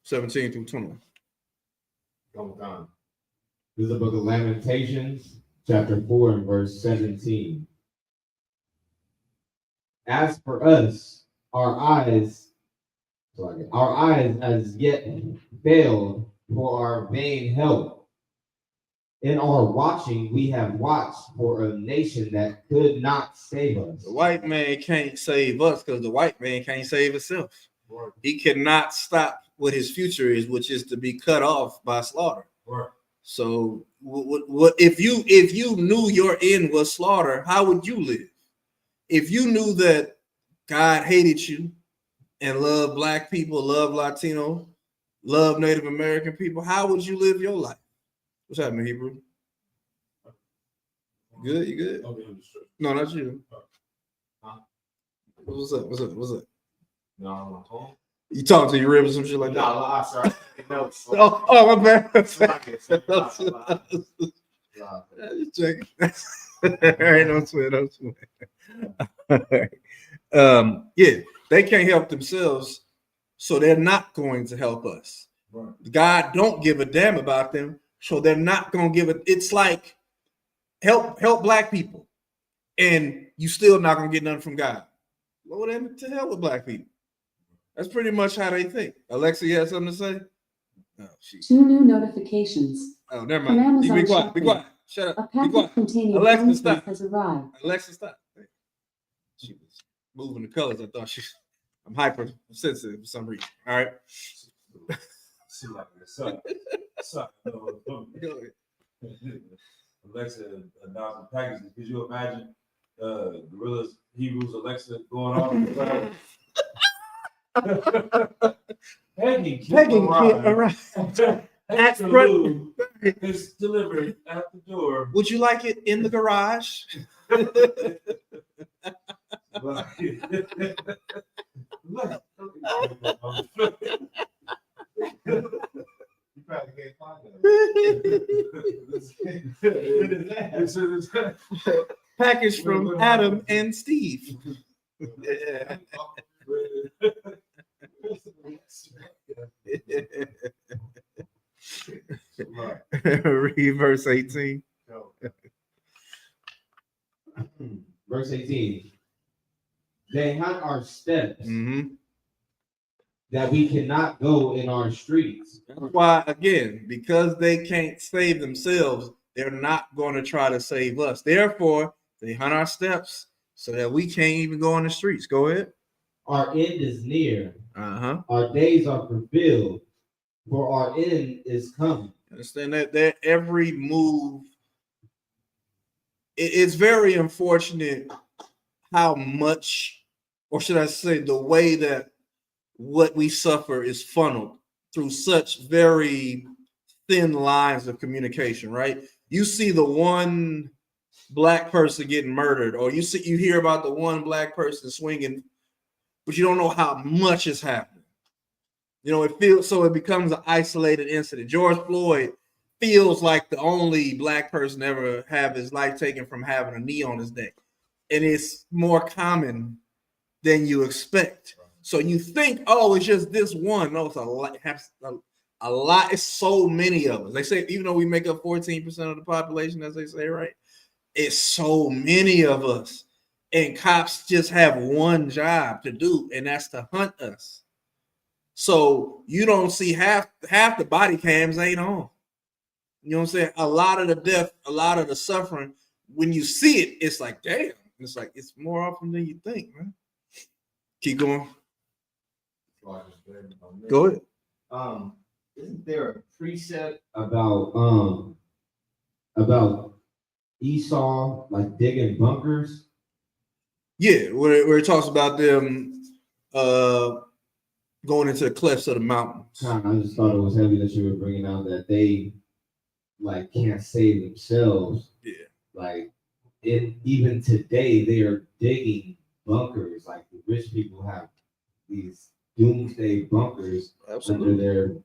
17 through 21. Come on. This is the book of Lamentations, chapter 4, and verse 17. As for us, our eyes as yet failed for our vain help. In our watching, we have watched for a nation that could not save us. The white man can't save us because the white man can't save himself. Right. He cannot stop what his future is, which is to be cut off by slaughter. Right. So, what if you knew your end was slaughter? How would you live? If you knew that God hated you and loved black people, loved Latino, loved Native American people, how would you live your life? What's happening, Hebrew? Good, you good? No, not you. What's up? No, I'm not home. You talk to your ribs or some shit like that? No, sorry. No, Oh, my bad. Just checking. Ain't no sweat, yeah, they can't help themselves, so they're not going to help us. Right. God don't give a damn about them, so they're not going to give it. It's like help black people, and you still not going to get nothing from God. Well, then to hell with black people. That's pretty much how they think. Alexa, you have something to say? Oh, shit. 2 new notifications. Oh, never From mind. You Amazon be quiet. Shopping. Be quiet. Shut A up. Be package quiet. containing Alexa, phone stop. has arrived. Alexa, stop. She was moving the colors. I thought I'm hypersensitive for some reason. All right. See, like, suck. Go ahead. Alexa announcing packages. Could you imagine Gorillas Hebrews Alexa going off? Pegging kit arrived. Extra lube is delivered at the door. Would you like it in the garage? You probably can't find that. Package from Adam and Steve. Read verse 18. Verse 18. They hunt our steps that we cannot go in our streets. That's why, again, because they can't save themselves, they're not going to try to save us. Therefore, they hunt our steps so that we can't even go on the streets. Go ahead. Our end is near. Our days are fulfilled, for our end is coming. Understand that every move, it's very unfortunate how much, or should I say, the way that what we suffer is funneled through such very thin lines of communication, right? You see the one black person getting murdered, or you hear about the one black person swinging, but you don't know how much is happening. You know, it becomes an isolated incident. George Floyd feels like the only black person ever have his life taken from having a knee on his neck. And it's more common than you expect. So you think, oh, it's just this one. No, it's a lot. It's so many of us. They say, even though we make up 14% of the population, as they say, right? It's so many of us and cops just have one job to do, and that's to hunt us. So you don't see half the body cams ain't on. You know what I'm saying? A lot of the death, a lot of the suffering, when you see it, it's like, damn. It's like it's more often than you think, man. Keep going. Go ahead. Isn't there a precept about Esau like digging bunkers? Yeah, where it talks about them going into the cliffs of the mountains. I just thought it was heavy that you were bringing out that they like can't save themselves. Yeah. Like even today they are digging bunkers. Like the rich people have these doomsday bunkers under their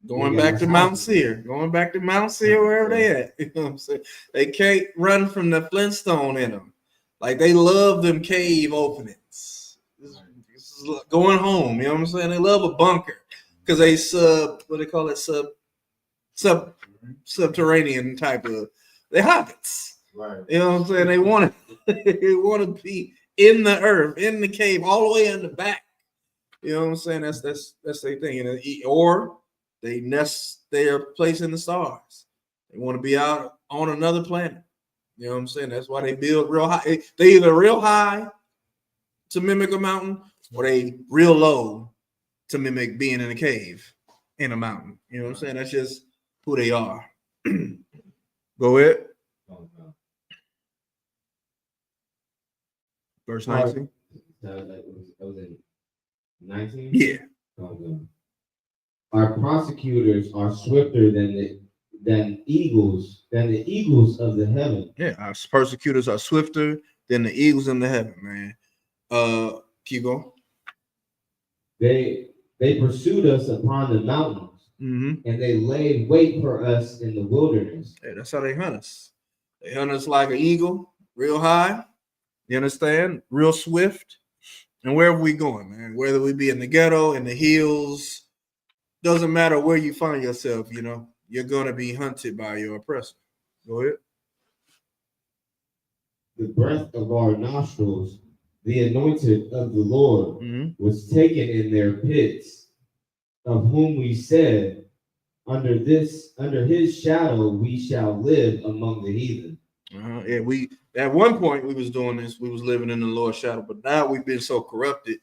going back to Mount Seir, wherever they at. You know what I'm saying? They can't run from the Flintstone in them. Like they love them cave openings. This is going home. You know what I'm saying? They love a bunker because they subterranean type of. They hobbits. Right. You know what I'm saying? They want to be in the earth, in the cave, all the way in the back. You know what I'm saying? That's their thing. Or they nest their place in the stars. They want to be out on another planet. You know what I'm saying? That's why they build real high. They either real high to mimic a mountain, or they real low to mimic being in a cave in a mountain. You know what I'm saying? That's just who they are. Go ahead. Verse 19. That was in 19? Yeah. Our prosecutors are swifter than eagles of the heaven. Yeah, our persecutors are swifter than the eagles in the heaven, man. Keep going. They pursued us upon the mountains, and they laid wait for us in the wilderness. Hey, that's how they hunt us. They hunt us like an eagle, real high. You understand? Real swift. And wherever we going, man, whether we be in the ghetto, in the hills, doesn't matter where you find yourself, you know, you're going to be hunted by your oppressor. Go ahead. The breath of our nostrils, the anointed of the Lord, was taken in their pits, of whom we said, under his shadow we shall live among the heathen. Yeah, we at one point we was doing this, we was living in the Lord's shadow, but now we've been so corrupted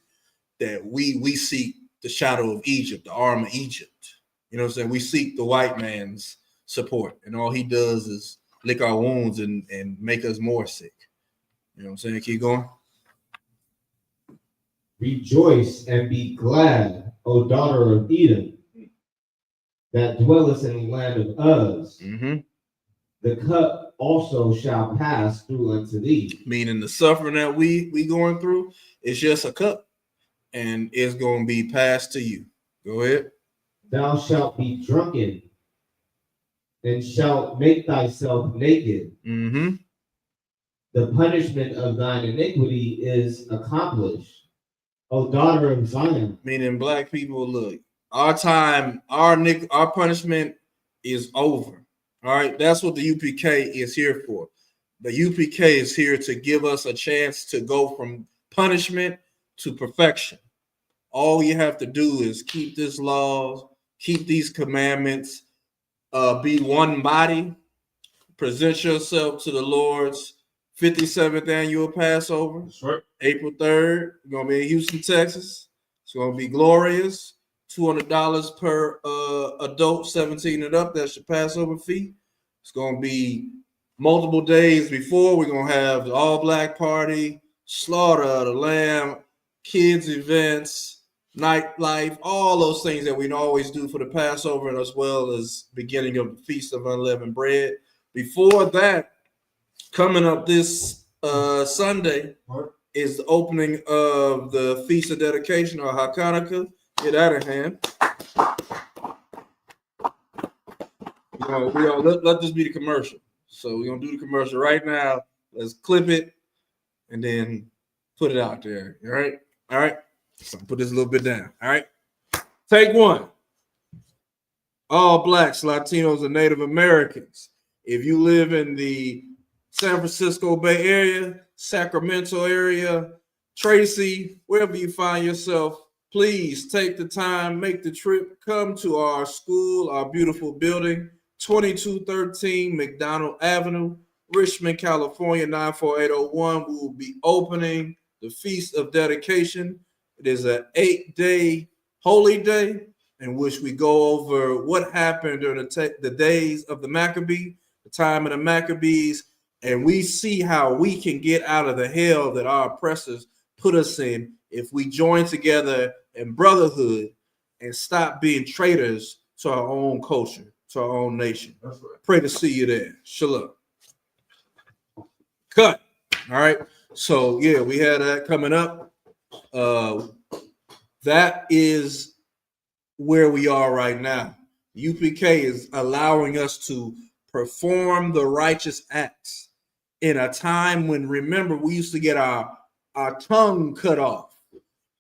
that we seek the shadow of Egypt, the arm of Egypt. You know what I'm saying? We seek the white man's support, and all he does is lick our wounds and make us more sick. You know what I'm saying? Keep going. Rejoice and be glad, O daughter of Edom, that dwellest in the land of Uz. The cup also shall pass through unto thee. Meaning the suffering that we going through is just a cup, and it's going to be passed to you. Go ahead. Thou shalt be drunken, and shalt make thyself naked. The punishment of thine iniquity is accomplished, O daughter of Zion. Meaning black people, look, our time, our punishment is over. All right, that's what the UPK is here for. The UPK is here to give us a chance to go from punishment to perfection. All you have to do is keep this law, keep these commandments, be one body, present yourself to the Lord's 57th annual Passover. That's right. April 3rd. We're going to be in Houston, Texas. It's going to be glorious. $200 per adult, 17 and up. That's your Passover fee. It's going to be multiple days before. We're going to have the all-black party, slaughter of the lamb, kids events, nightlife, all those things that we always do for the Passover, and as well as beginning of the Feast of Unleavened Bread. Before that, coming up this Sunday is the opening of the Feast of Dedication, or HaKanukah. Get out of hand. Let this be the commercial. So we're going to do the commercial right now. Let's clip it and then put it out there. All right? All right? So put this a little bit down. All right? Take one. All blacks, Latinos, and Native Americans. If you live in the San Francisco Bay Area, Sacramento area, Tracy, wherever you find yourself, please take the time, make the trip, come to our school, our beautiful building, 2213 McDonald Avenue, Richmond, California, 94801. We will be opening the Feast of Dedication. It is an 8-day holy day in which we go over what happened during the days of the Maccabee, the time of the Maccabees, and we see how we can get out of the hell that our oppressors put us in if we join together in brotherhood and stop being traitors to our own culture, to our own nation. That's right. Pray to see you there. Shalom. Cut. All right. So yeah, we had that coming up. That is where we are right now. UPK is allowing us to perform the righteous acts in a time when, remember, we used to get our tongue cut off,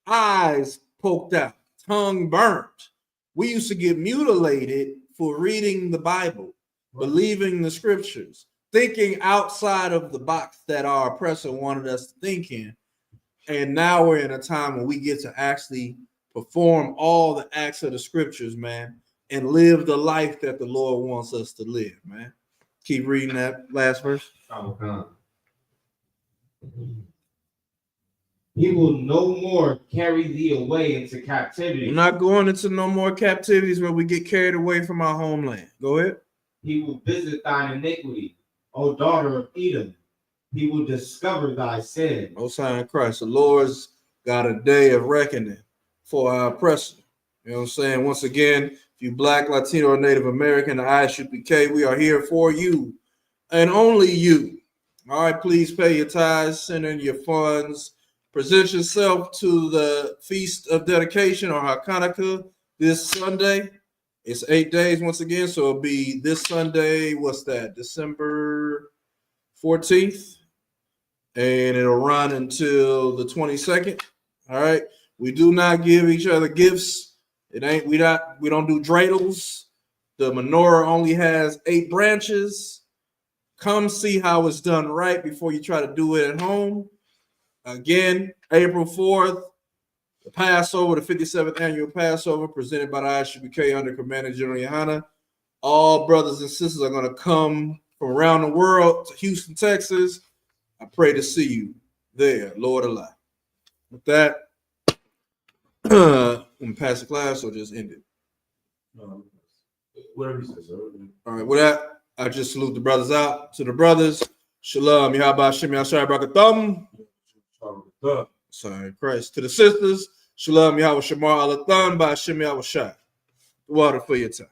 eyes poked out, tongue burnt. We used to get mutilated for reading the Bible, believing the scriptures, thinking outside of the box that our oppressor wanted us to think in. And now we're in a time when we get to actually perform all the acts of the scriptures, man, and live the life that the Lord wants us to live, man. Keep reading that last verse. He will no more carry thee away into captivity. We're not going into no more captivities where we get carried away from our homeland. Go ahead. He will visit thine iniquity, O daughter of Edom. He will discover thy sin. Most High in Christ. The Lord's got a day of reckoning for our oppressor. You know what I'm saying? Once again, if you Black, Latino, or Native American, the ISUPK, we are here for you and only you. All right, please pay your tithes, send in your funds. Present yourself to the Feast of Dedication or Hanukkah this Sunday. It's 8 days once again, so it'll be this Sunday. What's that? December 14th, and it'll run until the 22nd. All right. We do not give each other gifts. We don't do dreidels. The menorah only has 8 branches. Come see how it's done right before you try to do it at home. Again, April 4th, the Passover, the 57th annual Passover, presented by the ISUPK under Commander General Yohana. All brothers and sisters are going to come from around the world to Houston, Texas. I pray to see you there, Lord alive. With that, I'm going to pass the class or just end it. Whatever you say, sir. All right, with that, I just salute the brothers out. To the brothers, Shalom, Yahaba, Shem, Yashai, Brakathum. Sorry, Christ. To the sisters, Shalom, Yahweh, Shamar, Alathan, by Shem, Yahweh, Shai. Water for your time.